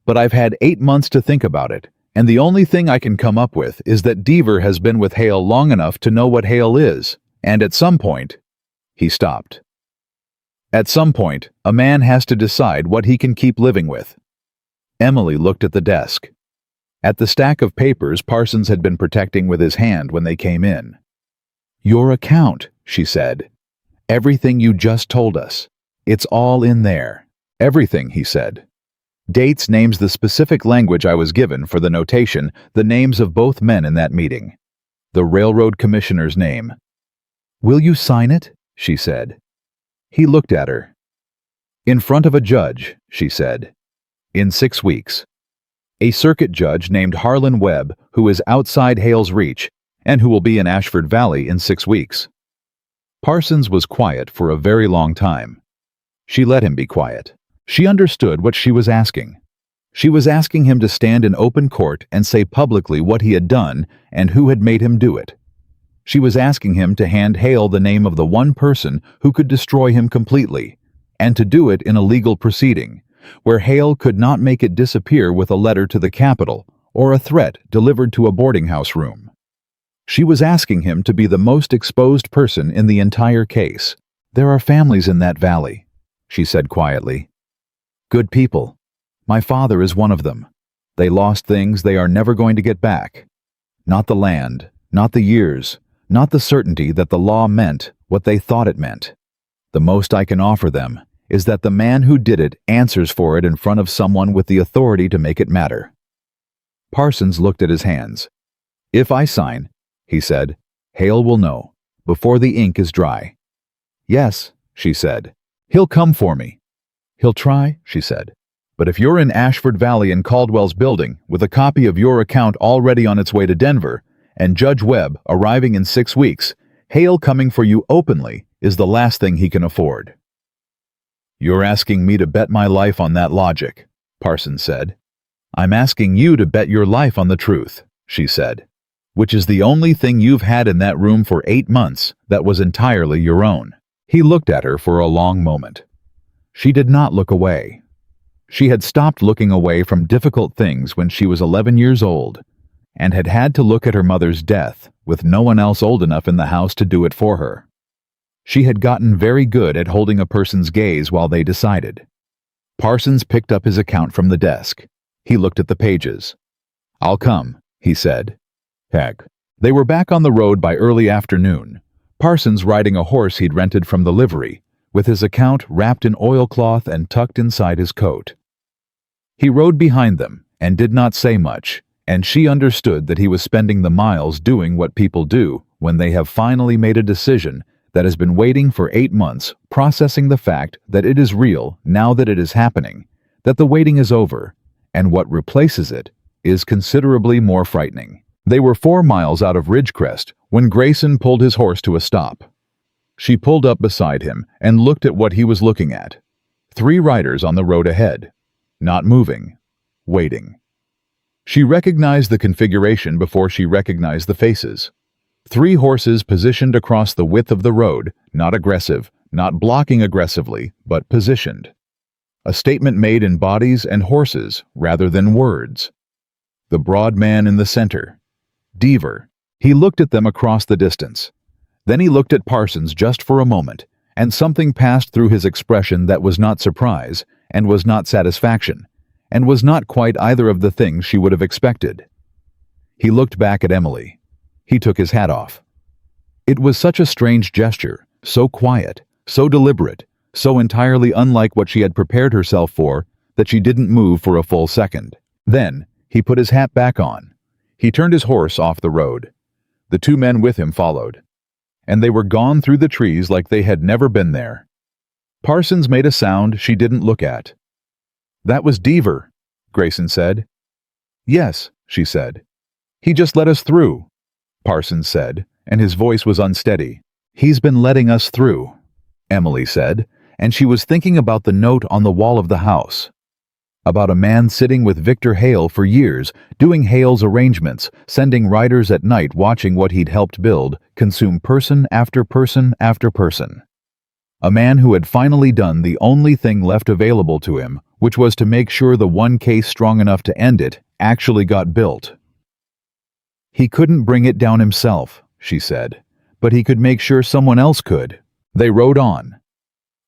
"But I've had 8 months to think about it, and the only thing I can come up with is that Deaver has been with Hale long enough to know what Hale is, and at some point—" He stopped. "At some point, a man has to decide what he can keep living with." Emily looked at the desk. At the stack of papers Parsons had been protecting with his hand when they came in. "Your account," she said. "Everything you just told us. It's all in there." "Everything," he said. "Dates, names, the specific language I was given for the notation, the names of both men in that meeting. The railroad commissioner's name." "Will you sign it?" she said. He looked at her. "In front of a judge," she said. "In 6 weeks. A circuit judge named Harlan Webb, who is outside Hale's reach, and who will be in Ashford Valley in 6 weeks." Parsons was quiet for a very long time. She let him be quiet. She understood what she was asking. She was asking him to stand in open court and say publicly what he had done and who had made him do it. She was asking him to hand Hale the name of the one person who could destroy him completely, and to do it in a legal proceeding, where Hale could not make it disappear with a letter to the capital or a threat delivered to a boarding house room. She was asking him to be the most exposed person in the entire case. "There are families in that valley," she said quietly. "Good people. My father is one of them. They lost things they are never going to get back. Not the land, not the years, not the certainty that the law meant what they thought it meant. The most I can offer them is that the man who did it answers for it in front of someone with the authority to make it matter." Parsons looked at his hands. "If I sign," he said, "Hale will know, before the ink is dry." "Yes," she said. "He'll come for me." "He'll try," she said. "But if you're in Ashford Valley in Caldwell's building with a copy of your account already on its way to Denver, and Judge Webb arriving in 6 weeks, Hale coming for you openly is the last thing he can afford." "You're asking me to bet my life on that logic," Parsons said. "I'm asking you to bet your life on the truth," she said, "which is the only thing you've had in that room for 8 months that was entirely your own." He looked at her for a long moment. She did not look away. She had stopped looking away from difficult things when she was 11 years old, and had had to look at her mother's death with no one else old enough in the house to do it for her. She had gotten very good at holding a person's gaze while they decided. Parsons picked up his account from the desk. He looked at the pages. "I'll come," he said. Heck. They were back on the road by early afternoon, Parsons riding a horse he'd rented from the livery, with his account wrapped in oilcloth and tucked inside his coat. He rode behind them and did not say much, and she understood that he was spending the miles doing what people do when they have finally made a decision that has been waiting for 8 months, processing the fact that it is real now that it is happening, that the waiting is over, and what replaces it is considerably more frightening. They were 4 miles out of Ridgecrest when Grayson pulled his horse to a stop. She pulled up beside him and looked at what he was looking at. 3 riders on the road ahead, not moving, waiting. She recognized the configuration before she recognized the faces. 3 horses positioned across the width of the road, not aggressive, not blocking aggressively, but positioned. A statement made in bodies and horses rather than words. The broad man in the center. Deaver. He looked at them across the distance. Then he looked at Parsons just for a moment, and something passed through his expression that was not surprise, and was not satisfaction, and was not quite either of the things she would have expected. He looked back at Emily. He took his hat off. It was such a strange gesture, so quiet, so deliberate, so entirely unlike what she had prepared herself for, that she didn't move for a full second. Then, he put his hat back on. He turned his horse off the road. The 2 men with him followed. And they were gone through the trees like they had never been there. Parsons made a sound she didn't look at. "That was Deaver," Grayson said. "Yes," she said. "He just let us through," Parsons said, and his voice was unsteady. "He's been letting us through," Emily said, and she was thinking about the note on the wall of the house. About a man sitting with Victor Hale for years, doing Hale's arrangements, sending riders at night watching what he'd helped build, consume person after person after person. A man who had finally done the only thing left available to him, which was to make sure the one case strong enough to end it actually got built. He couldn't bring it down himself, she said, but he could make sure someone else could. They rode on.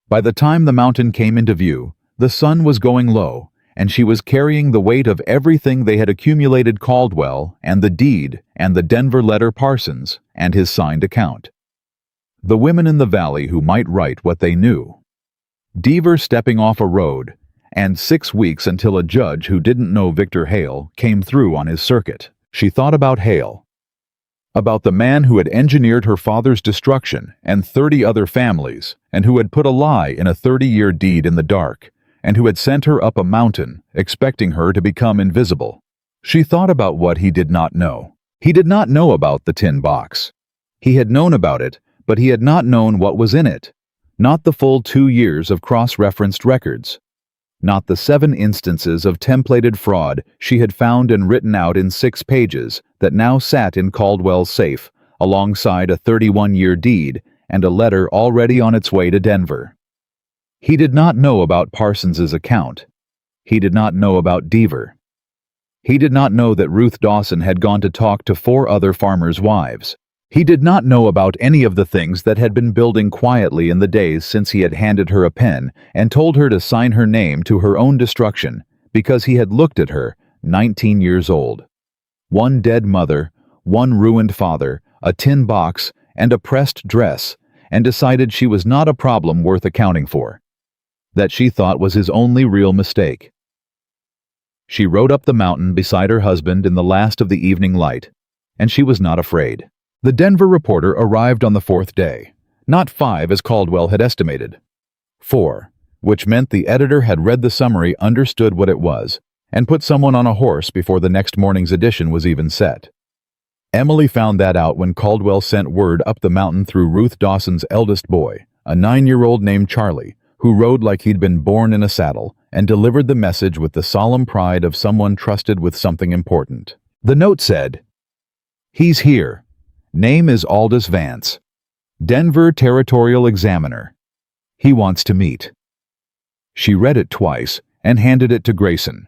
By the time the mountain came into view, the sun was going low, and she was carrying the weight of everything they had accumulated: Caldwell, and the deed, and the Denver letter Parsons, and his signed account. The women in the valley who might write what they knew. Deaver stepping off a road, and 6 weeks until a judge who didn't know Victor Hale came through on his circuit. She thought about Hale. About the man who had engineered her father's destruction and 30 other families, and who had put a lie in a 30-year deed in the dark, and who had sent her up a mountain, expecting her to become invisible. She thought about what he did not know. He did not know about the tin box. He had known about it, but he had not known what was in it. Not the full 2 years of cross-referenced records. Not the 7 instances of templated fraud she had found and written out in 6 pages that now sat in Caldwell's safe, alongside a 31-year deed and a letter already on its way to Denver. He did not know about Parsons's account. He did not know about Deaver. He did not know that Ruth Dawson had gone to talk to 4 other farmers' wives. He did not know about any of the things that had been building quietly in the days since he had handed her a pen and told her to sign her name to her own destruction, because he had looked at her, 19 years old. 1 dead mother, 1 ruined father, a tin box, and a pressed dress, and decided she was not a problem worth accounting for. That she thought was his only real mistake. She rode up the mountain beside her husband in the last of the evening light, and she was not afraid. The Denver reporter arrived on the 4th day, not 5 as Caldwell had estimated. 4, which meant the editor had read the summary, understood what it was, and put someone on a horse before the next morning's edition was even set. Emily found that out when Caldwell sent word up the mountain through Ruth Dawson's eldest boy, a 9-year-old named Charlie, who rode like he'd been born in a saddle, and delivered the message with the solemn pride of someone trusted with something important. The note said, "He's here. Name is Aldous Vance. Denver Territorial Examiner. He wants to meet." She read it twice and handed it to Grayson.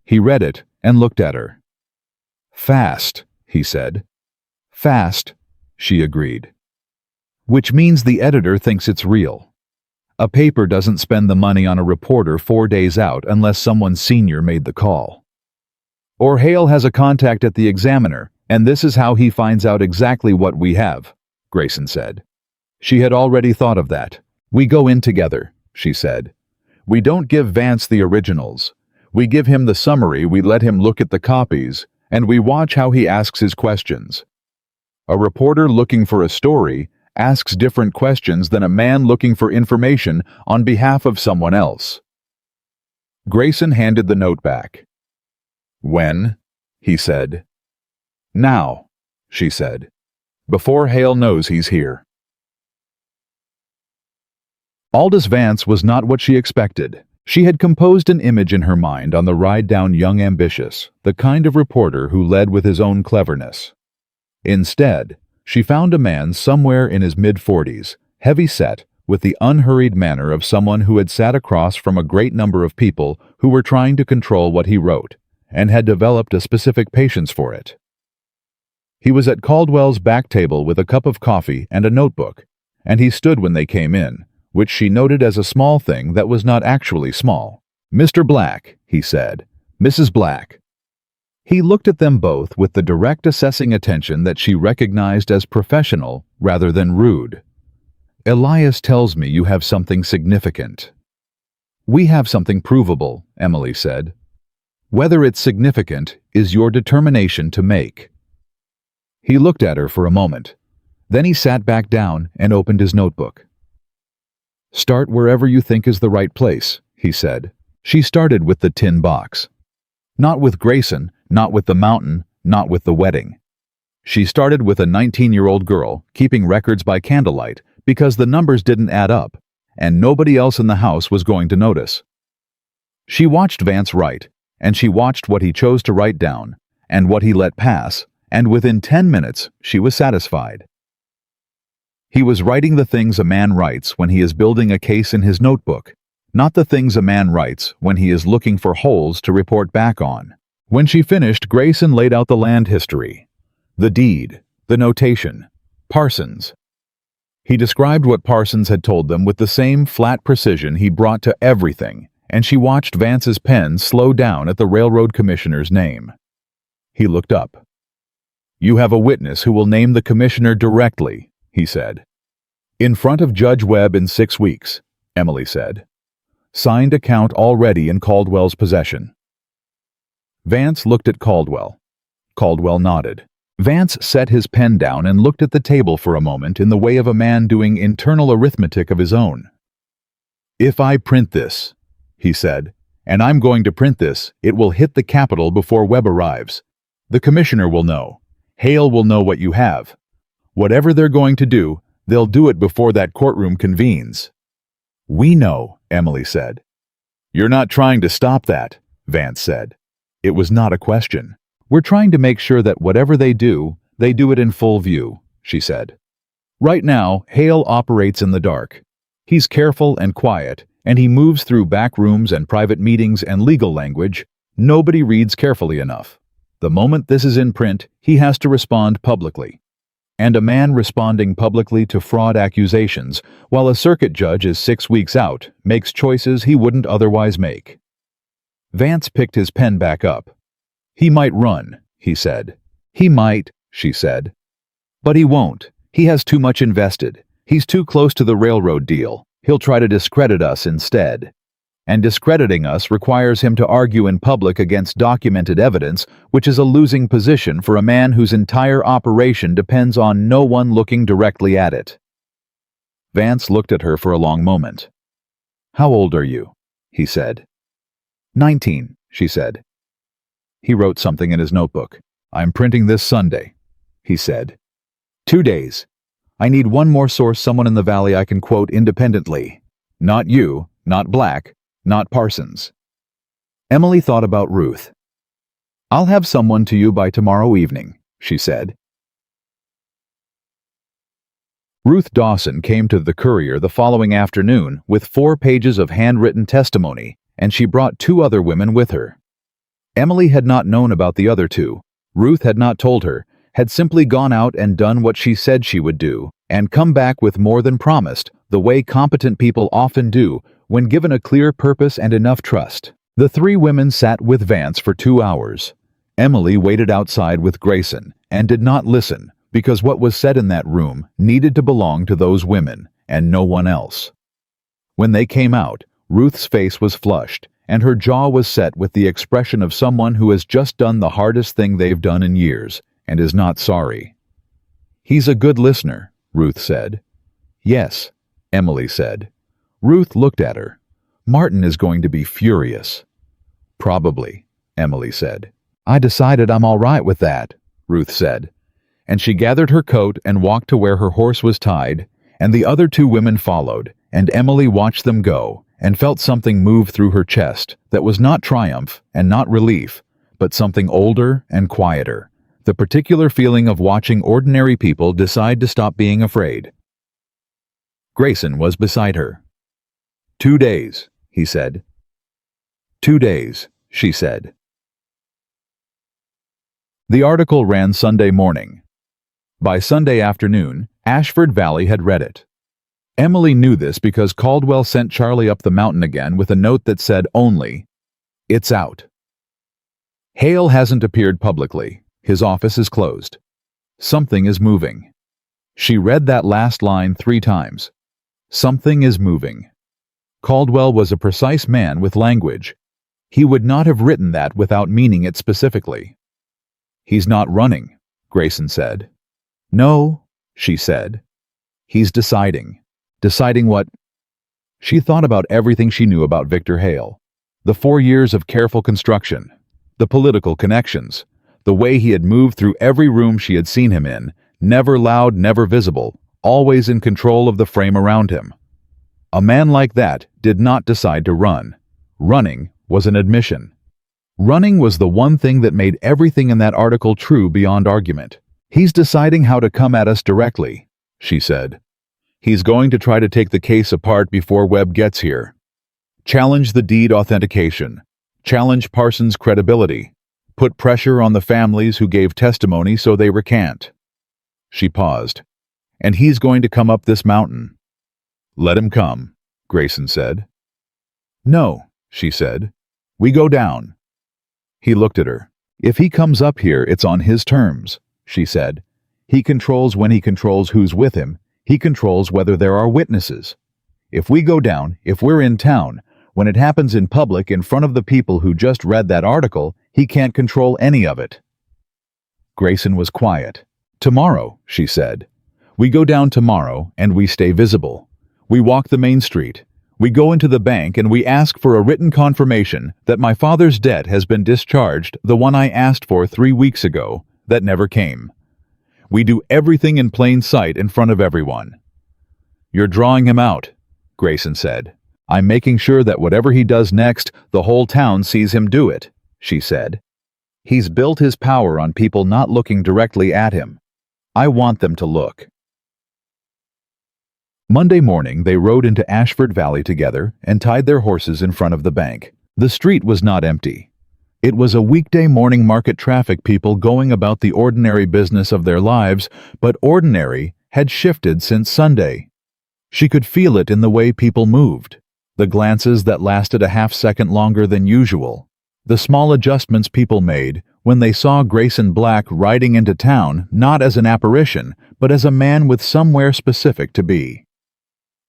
He read it and looked at her. "Fast," he said. "Fast," she agreed. "Which means the editor thinks it's real. A paper doesn't spend the money on a reporter 4 days out unless someone senior made the call. Or Hale has a contact at the Examiner, and this is how he finds out exactly what we have," Grayson said. She had already thought of that. "We go in together," she said. "We don't give Vance the originals. We give him the summary, we let him look at the copies, and we watch how he asks his questions. A reporter looking for a story asks different questions than a man looking for information on behalf of someone else. Grayson handed the note back. "When?" he said. "Now," she said, "before Hale knows he's here." Aldous Vance was not what she expected. She had composed an image in her mind on the ride down Young Ambitious, the kind of reporter who led with his own cleverness. Instead, she found a man somewhere in his mid-40s, heavy-set, with the unhurried manner of someone who had sat across from a great number of people who were trying to control what he wrote, and had developed a specific patience for it. He was at Caldwell's back table with a cup of coffee and a notebook, and he stood when they came in, which she noted as a small thing that was not actually small. "Mr. Black," he said. "Mrs. Black." He looked at them both with the direct assessing attention that she recognized as professional rather than rude. "Elias tells me you have something significant." "We have something provable," Emily said. "Whether it's significant is your determination to make." He looked at her for a moment. Then he sat back down and opened his notebook. "Start wherever you think is the right place," he said. She started with the tin box. Not with Grayson, not with the mountain, not with the wedding. She started with a 19-year-old girl keeping records by candlelight because the numbers didn't add up, and nobody else in the house was going to notice. She watched Vance write, and she watched what he chose to write down, and what he let pass, and within 10 minutes she was satisfied. He was writing the things a man writes when he is building a case in his notebook, not the things a man writes when he is looking for holes to report back on. When she finished, Grayson laid out the land history, the deed, the notation, Parsons. He described what Parsons had told them with the same flat precision he brought to everything, and she watched Vance's pen slow down at the railroad commissioner's name. He looked up. "You have a witness who will name the commissioner directly," he said. "In front of Judge Webb in 6 weeks, Emily said. "Signed account already in Caldwell's possession." Vance looked at Caldwell. Caldwell nodded. Vance set his pen down and looked at the table for a moment in the way of a man doing internal arithmetic of his own. "If I print this," he said, "and I'm going to print this, it will hit the Capitol before Webb arrives. The commissioner will know. Hale will know what you have. Whatever they're going to do, they'll do it before that courtroom convenes." "We know," Emily said. "You're not trying to stop that," Vance said. It was not a question. "We're trying to make sure that whatever they do it in full view," she said. "Right now, Hale operates in the dark. He's careful and quiet, and he moves through back rooms and private meetings and legal language nobody reads carefully enough. The moment this is in print, he has to respond publicly. And a man responding publicly to fraud accusations, while a circuit judge is 6 weeks out, makes choices he wouldn't otherwise make." Vance picked his pen back up. "He might run," he said. "He might," she said. "But he won't. He has too much invested. He's too close to the railroad deal. He'll try to discredit us instead. And discrediting us requires him to argue in public against documented evidence, which is a losing position for a man whose entire operation depends on no one looking directly at it." Vance looked at her for a long moment. "How old are you?" he said. 19, she said. He wrote something in his notebook. "I'm printing this Sunday," he said. 2 days. I need one more source, someone in the valley I can quote independently. Not you, not Black, not Parsons." Emily thought about Ruth. "I'll have someone to you by tomorrow evening," she said. Ruth Dawson came to the Courier the following afternoon with 4 pages of handwritten testimony, and she brought 2 other women with her. Emily had not known about the other 2. Ruth had not told her, had simply gone out and done what she said she would do, and come back with more than promised, the way competent people often do when given a clear purpose and enough trust. The 3 women sat with Vance for 2 hours. Emily waited outside with Grayson and did not listen, because what was said in that room needed to belong to those women and no one else. When they came out, Ruth's face was flushed, and her jaw was set with the expression of someone who has just done the hardest thing they've done in years and is not sorry. "He's a good listener," Ruth said. "Yes," Emily said. Ruth looked at her. "Martin is going to be furious." "Probably," Emily said. "I decided I'm all right with that," Ruth said. And she gathered her coat and walked to where her horse was tied, and the other two women followed, and Emily watched them go and felt something move through her chest that was not triumph and not relief, but something older and quieter, the particular feeling of watching ordinary people decide to stop being afraid. Grayson was beside her. 2 days, he said. 2 days, she said. The article ran Sunday morning. By Sunday afternoon, Ashford Valley had read it. Emily knew this because Caldwell sent Charlie up the mountain again with a note that said only, "It's out." Hale hasn't appeared publicly. His office is closed. Something is moving. She read that last line 3 times. Something is moving. Caldwell was a precise man with language. He would not have written that without meaning it specifically. "He's not running," Grayson said. "No," she said. "He's deciding." Deciding what? She thought about everything she knew about Victor Hale. The 4 years of careful construction, the political connections, the way he had moved through every room she had seen him in, never loud, never visible, always in control of the frame around him. A man like that did not decide to run. Running was an admission. Running was the one thing that made everything in that article true beyond argument. "He's deciding how to come at us directly," she said. "He's going to try to take the case apart before Webb gets here. Challenge the deed authentication. Challenge Parsons' credibility. Put pressure on the families who gave testimony so they recant." She paused. "And he's going to come up this mountain." "Let him come," Grayson said. "No," she said. "We go down." He looked at her. "If he comes up here, it's on his terms," she said. "He controls when he controls who's with him. He controls whether there are witnesses. If we go down, if we're in town, when it happens in public in front of the people who just read that article, he can't control any of it." Grayson was quiet. "Tomorrow," she said. "We go down tomorrow and we stay visible. We walk the main street. We go into the bank and we ask for a written confirmation that my father's debt has been discharged, the one I asked for 3 weeks ago, that never came. We do everything in plain sight in front of everyone." "You're drawing him out," Grayson said. "I'm making sure that whatever he does next, the whole town sees him do it," she said. "He's built his power on people not looking directly at him. I want them to look." Monday morning, they rode into Ashford Valley together and tied their horses in front of the bank. The street was not empty. It was a weekday morning market traffic, people going about the ordinary business of their lives, but ordinary had shifted since Sunday. She could feel it in the way people moved, the glances that lasted a half-second longer than usual, the small adjustments people made when they saw Grayson Black riding into town not as an apparition, but as a man with somewhere specific to be.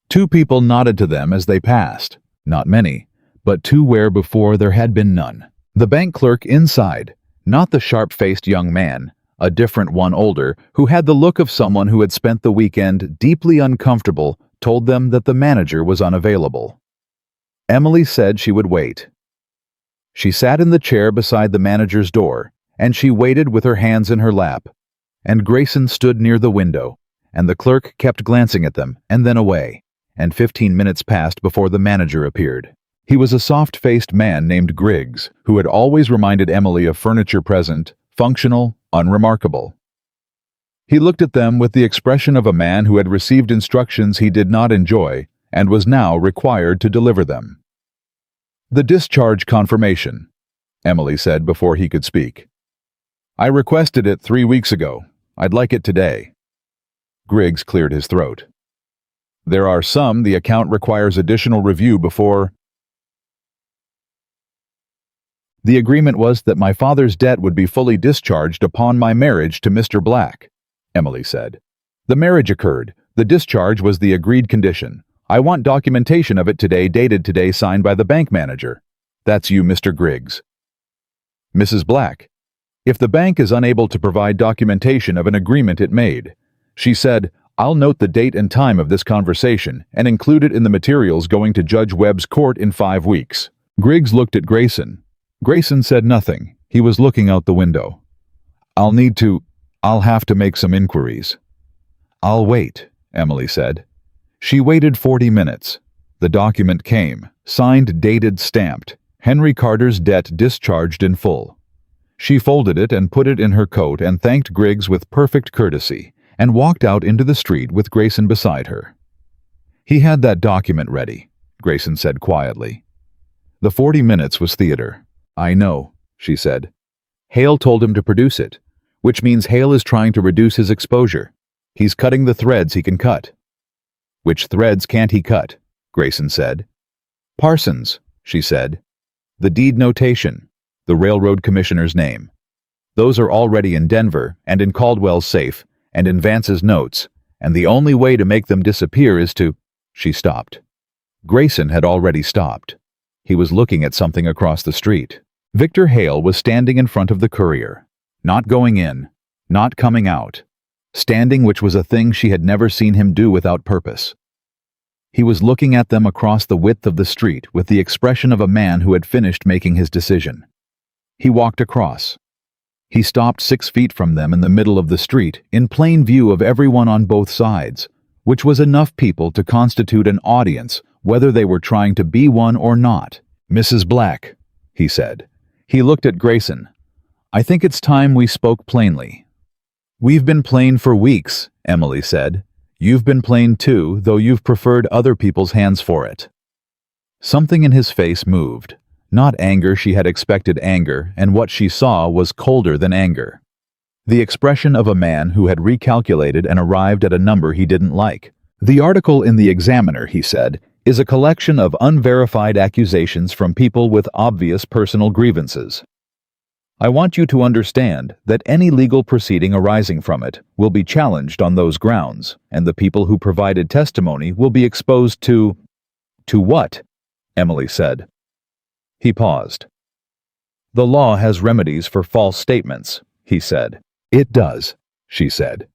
2 people nodded to them as they passed, not many, but 2 where before there had been none. The bank clerk inside, not the sharp-faced young man, a different one older, who had the look of someone who had spent the weekend deeply uncomfortable, told them that the manager was unavailable. Emily said she would wait. She sat in the chair beside the manager's door, and she waited with her hands in her lap. And Grayson stood near the window, and the clerk kept glancing at them and then away, and 15 minutes passed before the manager appeared. He was a soft-faced man named Griggs, who had always reminded Emily of furniture present, functional, unremarkable. He looked at them with the expression of a man who had received instructions he did not enjoy and was now required to deliver them. "The discharge confirmation," Emily said before he could speak. "I requested it 3 weeks ago. I'd like it today." Griggs cleared his throat. "There are some the account requires additional review before—" "The agreement was that my father's debt would be fully discharged upon my marriage to Mr. Black," Emily said. "The marriage occurred. The discharge was the agreed condition. I want documentation of it today, dated today, signed by the bank manager." That's you, Mr. Griggs. Mrs. Black, if the bank is unable to provide documentation of an agreement it made, she said, I'll note the date and time of this conversation and include it in the materials going to Judge Webb's court in 5 weeks. Griggs looked at Grayson. Grayson said nothing. He was looking out the window. I'll have to make some inquiries. I'll wait, Emily said. She waited 40 minutes. The document came, signed, dated, stamped. Henry Carter's debt discharged in full. She folded it and put it in her coat and thanked Griggs with perfect courtesy and walked out into the street with Grayson beside her. He had that document ready, Grayson said quietly. The 40 minutes was theater. I know, she said. Hale told him to produce it, which means Hale is trying to reduce his exposure. He's cutting the threads he can cut. Which threads can't he cut? Grayson said. Parsons, she said. The deed notation, the railroad commissioner's name. Those are already in Denver and in Caldwell's safe and in Vance's notes, and the only way to make them disappear is to... She stopped. Grayson had already stopped. He was looking at something across the street. Victor Hale was standing in front of the courier, not going in, not coming out, standing, which was a thing she had never seen him do without purpose. He was looking at them across the width of the street with the expression of a man who had finished making his decision. He walked across. He stopped 6 feet from them in the middle of the street, in plain view of everyone on both sides, which was enough people to constitute an audience, whether they were trying to be one or not. Mrs. Black, he said. He looked at Grayson. I think it's time we spoke plainly. We've been plain for weeks, Emily said. You've been plain too, though you've preferred other people's hands for it. Something in his face moved. Not anger, she had expected anger, and what she saw was colder than anger. The expression of a man who had recalculated and arrived at a number he didn't like. The article in the Examiner, he said, is a collection of unverified accusations from people with obvious personal grievances. I want you to understand that any legal proceeding arising from it will be challenged on those grounds, and the people who provided testimony will be exposed to... To what? Emily said. He paused. The law has remedies for false statements, he said. It does, she said.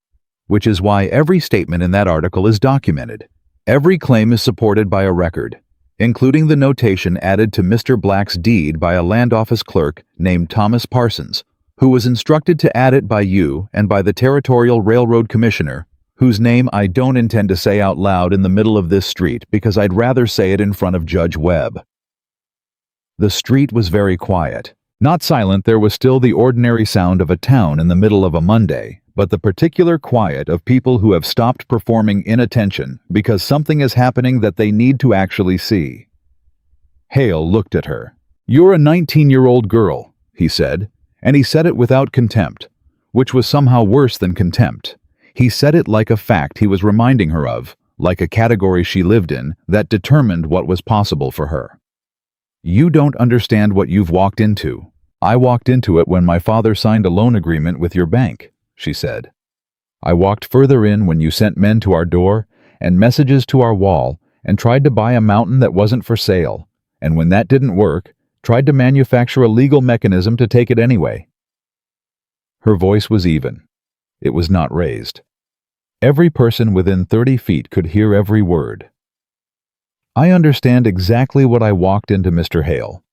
Which is why every statement in that article is documented. Every claim is supported by a record, including the notation added to Mr. Black's deed by a land office clerk named Thomas Parsons, who was instructed to add it by you and by the Territorial Railroad Commissioner, whose name I don't intend to say out loud in the middle of this street because I'd rather say it in front of Judge Webb. The street was very quiet. Not silent, there was still the ordinary sound of a town in the middle of a Monday, but the particular quiet of people who have stopped performing inattention because something is happening that they need to actually see. Hale looked at her. You're a 19-year-old girl, he said, and he said it without contempt, which was somehow worse than contempt. He said it like a fact he was reminding her of, like a category she lived in that determined what was possible for her. You don't understand what you've walked into. I walked into it when my father signed a loan agreement with your bank, she said. I walked further in when you sent men to our door and messages to our wall and tried to buy a mountain that wasn't for sale, and when that didn't work, tried to manufacture a legal mechanism to take it anyway. Her voice was even. It was not raised. Every person within 30 feet could hear every word. I understand exactly what I walked into, Mr. Hale.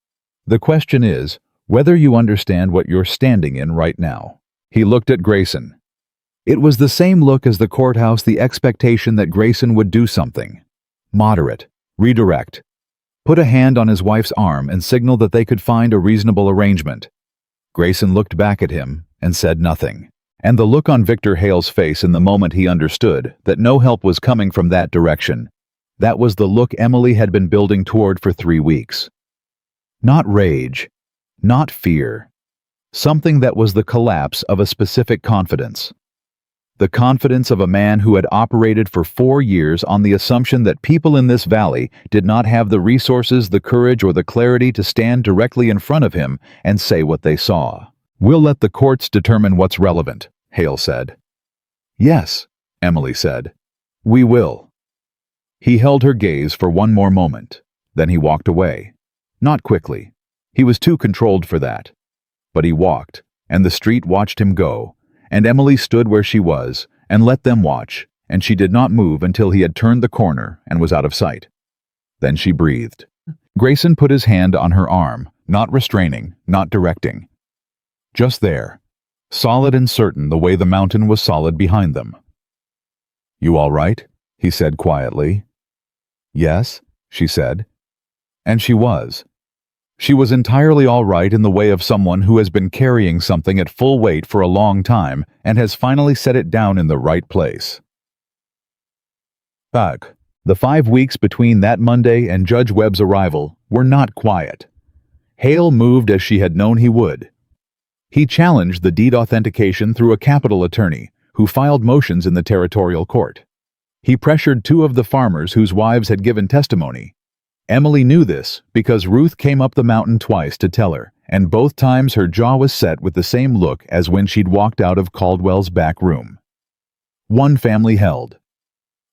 The question is whether you understand what you're standing in right now. He looked at Grayson. It was the same look as the courthouse, the expectation that Grayson would do something. Moderate, redirect, put a hand on his wife's arm and signal that they could find a reasonable arrangement. Grayson looked back at him and said nothing. And the look on Victor Hale's face in the moment he understood that no help was coming from that direction. That was the look Emily had been building toward for 3 weeks. Not rage, not fear. Something that was the collapse of a specific confidence. The confidence of a man who had operated for 4 years on the assumption that people in this valley did not have the resources, the courage, or the clarity to stand directly in front of him and say what they saw. We'll let the courts determine what's relevant, Hale said. Yes, Emily said. We will. He held her gaze for one more moment. Then he walked away. Not quickly, He was too controlled for that. But he walked, and the street watched him go, and Emily stood where she was and let them watch, and she did not move until he had turned the corner and was out of sight. Then she breathed. Grayson put his hand on her arm, not restraining, not directing. Just there, solid and certain the way the mountain was solid behind them. "You all right?" he said quietly. "Yes," she said. And she was. She was entirely all right in the way of someone who has been carrying something at full weight for a long time and has finally set it down in the right place. Back. The 5 weeks between that Monday and Judge Webb's arrival were not quiet. Hale moved as she had known he would. He challenged the deed authentication through a capital attorney who filed motions in the territorial court. He pressured 2 of the farmers whose wives had given testimony. Emily knew this because Ruth came up the mountain twice to tell her, and both times her jaw was set with the same look as when she'd walked out of Caldwell's back room. One family held.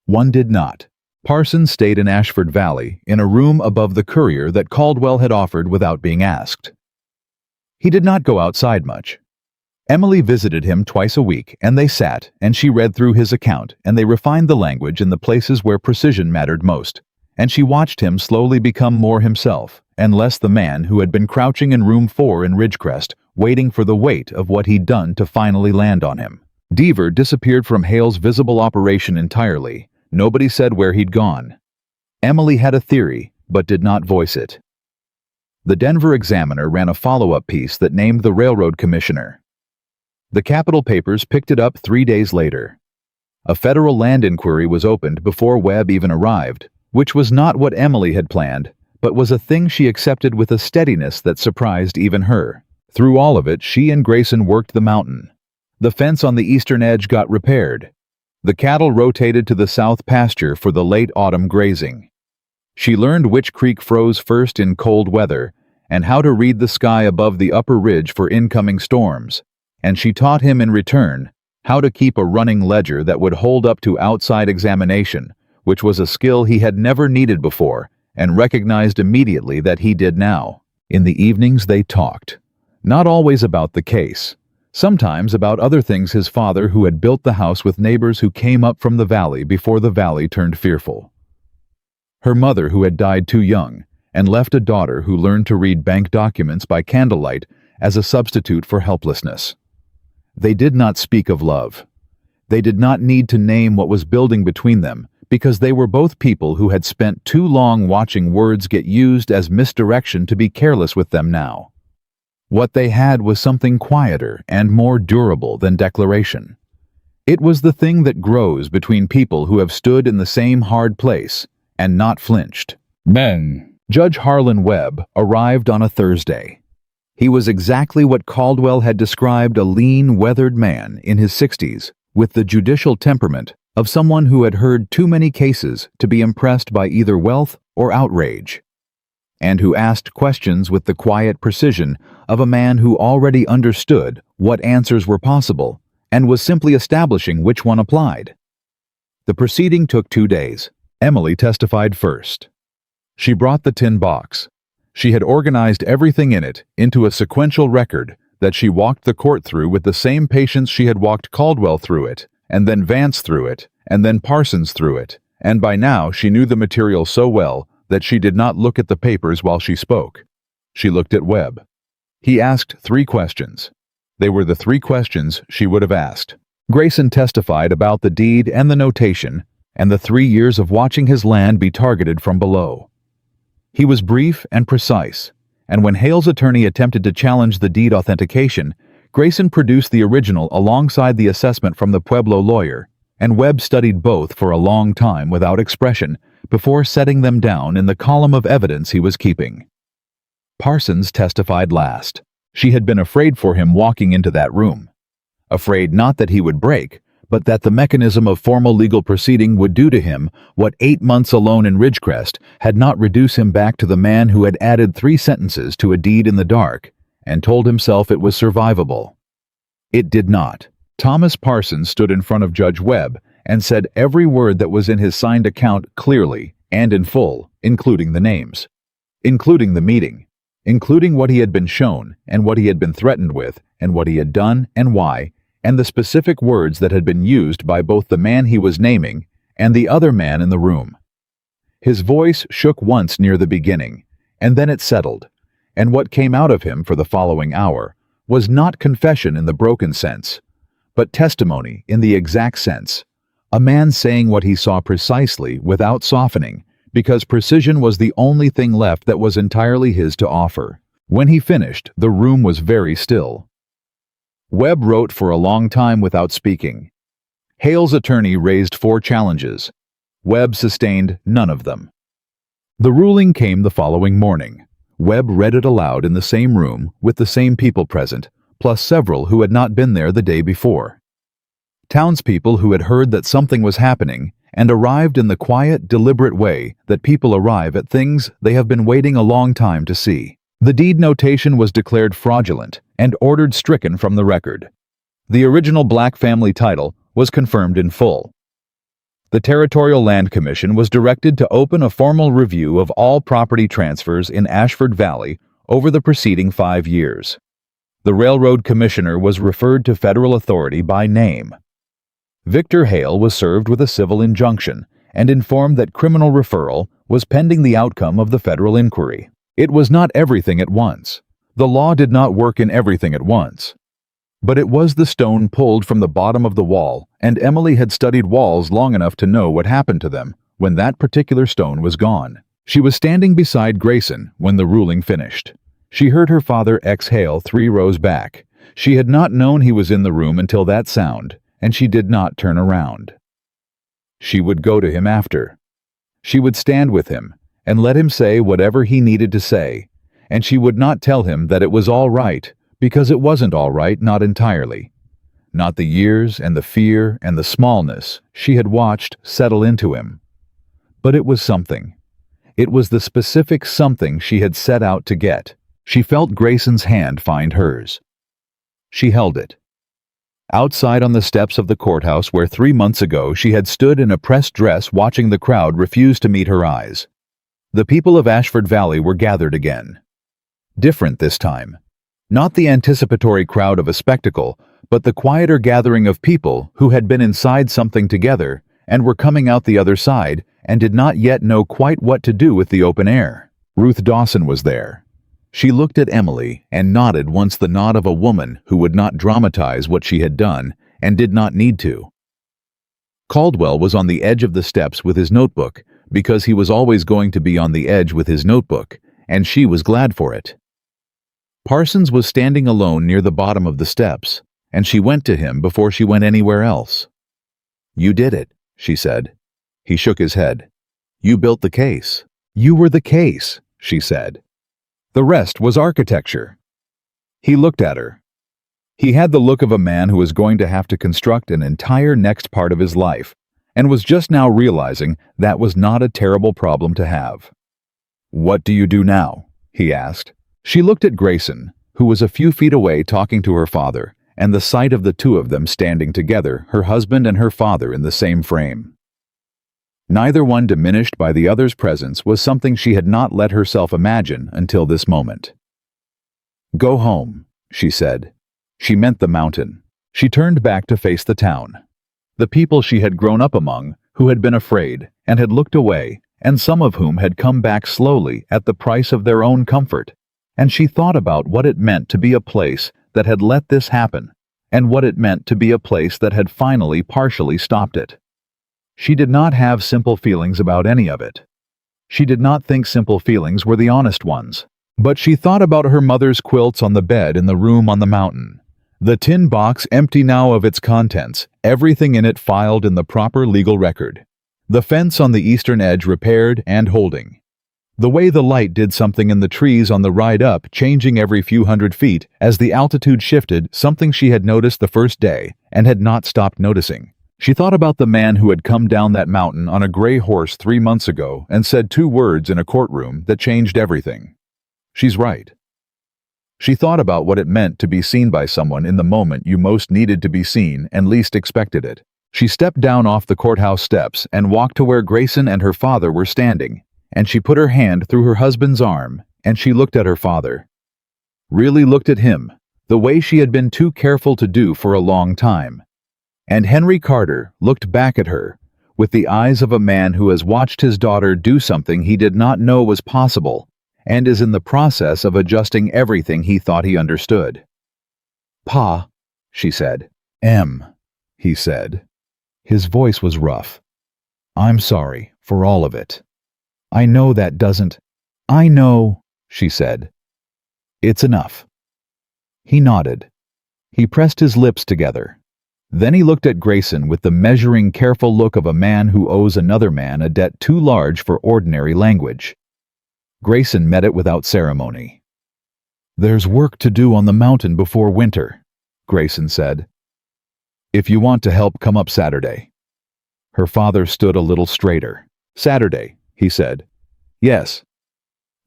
One did not. Parsons stayed in Ashford Valley, in a room above the courier that Caldwell had offered without being asked. He did not go outside much. Emily visited him twice a week, and they sat, and she read through his account, and they refined the language in the places where precision mattered most, and she watched him slowly become more himself, and less the man who had been crouching in room 4 in Ridgecrest, waiting for the weight of what he'd done to finally land on him. Deaver disappeared from Hale's visible operation entirely. Nobody said where he'd gone. Emily had a theory, but did not voice it. The Denver Examiner ran a follow-up piece that named the railroad commissioner. The Capitol papers picked it up 3 days later. A federal land inquiry was opened before Webb even arrived, which was not what Emily had planned, but was a thing she accepted with a steadiness that surprised even her. Through all of it, she and Grayson worked the mountain. The fence on the eastern edge got repaired. The cattle rotated to the south pasture for the late autumn grazing. She learned which creek froze first in cold weather, and how to read the sky above the upper ridge for incoming storms, and she taught him in return how to keep a running ledger that would hold up to outside examination, which was a skill he had never needed before, and recognized immediately that he did now. In the evenings they talked, not always about the case. Sometimes about other things, his father who had built the house with neighbors who came up from the valley before the valley turned fearful. Her mother who had died too young and left a daughter who learned to read bank documents by candlelight as a substitute for helplessness. They did not speak of love. They did not need to name what was building between them because they were both people who had spent too long watching words get used as misdirection to be careless with them now. What they had was something quieter and more durable than declaration. It was the thing that grows between people who have stood in the same hard place and not flinched. Men. Judge Harlan Webb arrived on a Thursday. He was exactly what Caldwell had described: a lean, weathered man in his 60s, with the judicial temperament of someone who had heard too many cases to be impressed by either wealth or outrage, and who asked questions with the quiet precision of a man who already understood what answers were possible and was simply establishing which one applied. The proceeding took 2 days. Emily testified first. She brought the tin box. She had organized everything in it into a sequential record that she walked the court through with the same patience she had walked Caldwell through it, and then Vance through it, and then Parsons through it, and by now she knew the material so well that she did not look at the papers while she spoke. She looked at Webb. He asked 3 questions. They were the 3 questions she would have asked. Grayson testified about the deed and the notation, and the 3 years of watching his land be targeted from below. He was brief and precise, and when Hale's attorney attempted to challenge the deed authentication, Grayson produced the original alongside the assessment from the Pueblo lawyer, and Webb studied both for a long time without expression before setting them down in the column of evidence he was keeping. Parsons testified last. She had been afraid for him walking into that room. Afraid not that he would break, but that the mechanism of formal legal proceeding would do to him what 8 months alone in Ridgecrest had not reduced him back to the man who had added 3 sentences to a deed in the dark and told himself it was survivable. It did not. Thomas Parsons stood in front of Judge Webb and said every word that was in his signed account clearly and in full, including the names, including the meeting. including what he had been shown and what he had been threatened with and what he had done and why, and the specific words that had been used by both the man he was naming and the other man in the room. His voice shook once near the beginning, and then it settled, and what came out of him for the following hour was not confession in the broken sense, but testimony in the exact sense, a man saying what he saw precisely without softening, because precision was the only thing left that was entirely his to offer. When he finished, the room was very still. Webb wrote for a long time without speaking. Hale's attorney raised 4 challenges. Webb sustained none of them. The ruling came the following morning. Webb read it aloud in the same room with the same people present, plus several who had not been there the day before. Townspeople who had heard that something was happening and arrived in the quiet, deliberate way that people arrive at things they have been waiting a long time to see. The deed notation was declared fraudulent and ordered stricken from the record. The original Black family title was confirmed in full. The Territorial Land Commission was directed to open a formal review of all property transfers in Ashford Valley over the preceding 5 years. The Railroad Commissioner was referred to federal authority by name. Victor Hale was served with a civil injunction and informed that criminal referral was pending the outcome of the federal inquiry. It was not everything at once. The law did not work in everything at once. But it was the stone pulled from the bottom of the wall, and Emily had studied walls long enough to know what happened to them when that particular stone was gone. She was standing beside Grayson when the ruling finished. She heard her father exhale 3 rows back. She had not known he was in the room until that sound, and she did not turn around. She would go to him after. She would stand with him and let him say whatever he needed to say, and she would not tell him that it was all right, because it wasn't all right, not entirely. Not the years and the fear and the smallness she had watched settle into him. But it was something. It was the specific something she had set out to get. She felt Grayson's hand find hers. She held it. Outside on the steps of the courthouse where 3 months ago she had stood in a pressed dress watching the crowd refuse to meet her eyes. The people of Ashford Valley were gathered again. Different this time. Not the anticipatory crowd of a spectacle, but the quieter gathering of people who had been inside something together and were coming out the other side and did not yet know quite what to do with the open air. Ruth Dawson was there. She looked at Emily and nodded once, the nod of a woman who would not dramatize what she had done and did not need to. Caldwell was on the edge of the steps with his notebook because he was always going to be on the edge with his notebook, and she was glad for it. Parsons was standing alone near the bottom of the steps, and she went to him before she went anywhere else. "You did it," she said. He shook his head. "You built the case. You were the case," she said. The rest was architecture. He looked at her. He had the look of a man who was going to have to construct an entire next part of his life, and was just now realizing that was not a terrible problem to have. "What do you do now?" he asked. She looked at Grayson, who was a few feet away talking to her father, and the sight of the two of them standing together, her husband and her father in the same frame. Neither one diminished by the other's presence was something she had not let herself imagine until this moment. "Go home," she said. She meant the mountain. She turned back to face the town. The people she had grown up among, who had been afraid and had looked away, and some of whom had come back slowly at the price of their own comfort. And she thought about what it meant to be a place that had let this happen, and what it meant to be a place that had finally partially stopped it. She did not have simple feelings about any of it. She did not think simple feelings were the honest ones. But she thought about her mother's quilts on the bed in the room on the mountain. The tin box empty now of its contents, everything in it filed in the proper legal record. The fence on the eastern edge repaired and holding. The way the light did something in the trees on the ride up, changing every few hundred feet as the altitude shifted, something she had noticed the first day and had not stopped noticing. She thought about the man who had come down that mountain on a gray horse 3 months ago and said 2 words in a courtroom that changed everything. She's right. She thought about what it meant to be seen by someone in the moment you most needed to be seen and least expected it. She stepped down off the courthouse steps and walked to where Grayson and her father were standing, and she put her hand through her husband's arm and she looked at her father. Really looked at him, the way she had been too careful to do for a long time. And Henry Carter looked back at her, with the eyes of a man who has watched his daughter do something he did not know was possible, and is in the process of adjusting everything he thought he understood. "Pa," she said. He said. His voice was rough. "I'm sorry for all of it. I know that doesn't—" "I know," she said. "It's enough." He nodded. He pressed his lips together. Then he looked at Grayson with the measuring, careful look of a man who owes another man a debt too large for ordinary language. Grayson met it without ceremony. "There's work to do on the mountain before winter," Grayson said. "If you want to help, come up Saturday." Her father stood a little straighter. "Saturday," he said. "Yes."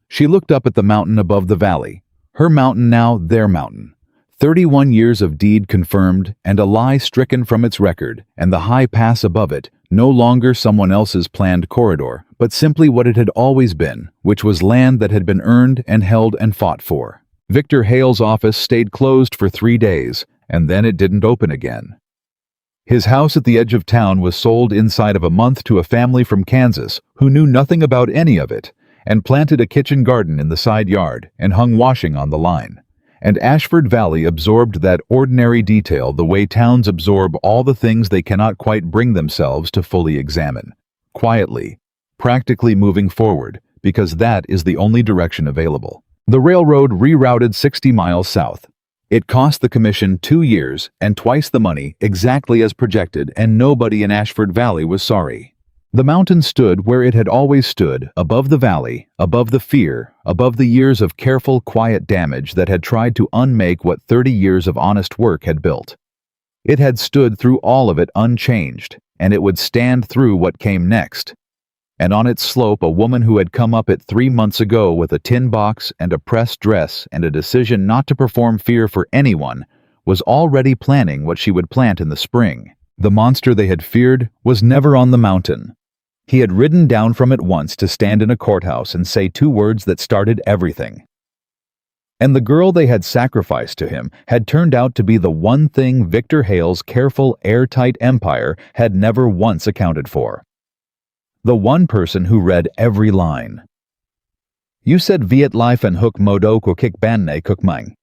She looked up at the mountain above the valley. Her mountain now, their mountain. 31 years of deed confirmed, and a lie stricken from its record, and the high pass above it, no longer someone else's planned corridor, but simply what it had always been, which was land that had been earned and held and fought for. Victor Hale's office stayed closed for 3 days, and then it didn't open again. His house at the edge of town was sold inside of a month to a family from Kansas who knew nothing about any of it, and planted a kitchen garden in the side yard and hung washing on the line. And Ashford Valley absorbed that ordinary detail the way towns absorb all the things they cannot quite bring themselves to fully examine. Quietly, practically moving forward, because that is the only direction available. The railroad rerouted 60 miles south. It cost the commission 2 years and twice the money, exactly as projected, and nobody in Ashford Valley was sorry. The mountain stood where it had always stood, above the valley, above the fear, above the years of careful, quiet damage that had tried to unmake what 30 years of honest work had built. It had stood through all of it unchanged, and it would stand through what came next. And on its slope, a woman who had come up it 3 months ago with a tin box and a pressed dress and a decision not to perform fear for anyone, was already planning what she would plant in the spring. The monster they had feared was never on the mountain. He had ridden down from it once to stand in a courthouse and say 2 words that started everything. And the girl they had sacrificed to him had turned out to be the one thing Victor Hale's careful, airtight empire had never once accounted for. The one person who read every line. "You said Viet life and hook modo ko kik ban ne cook mine."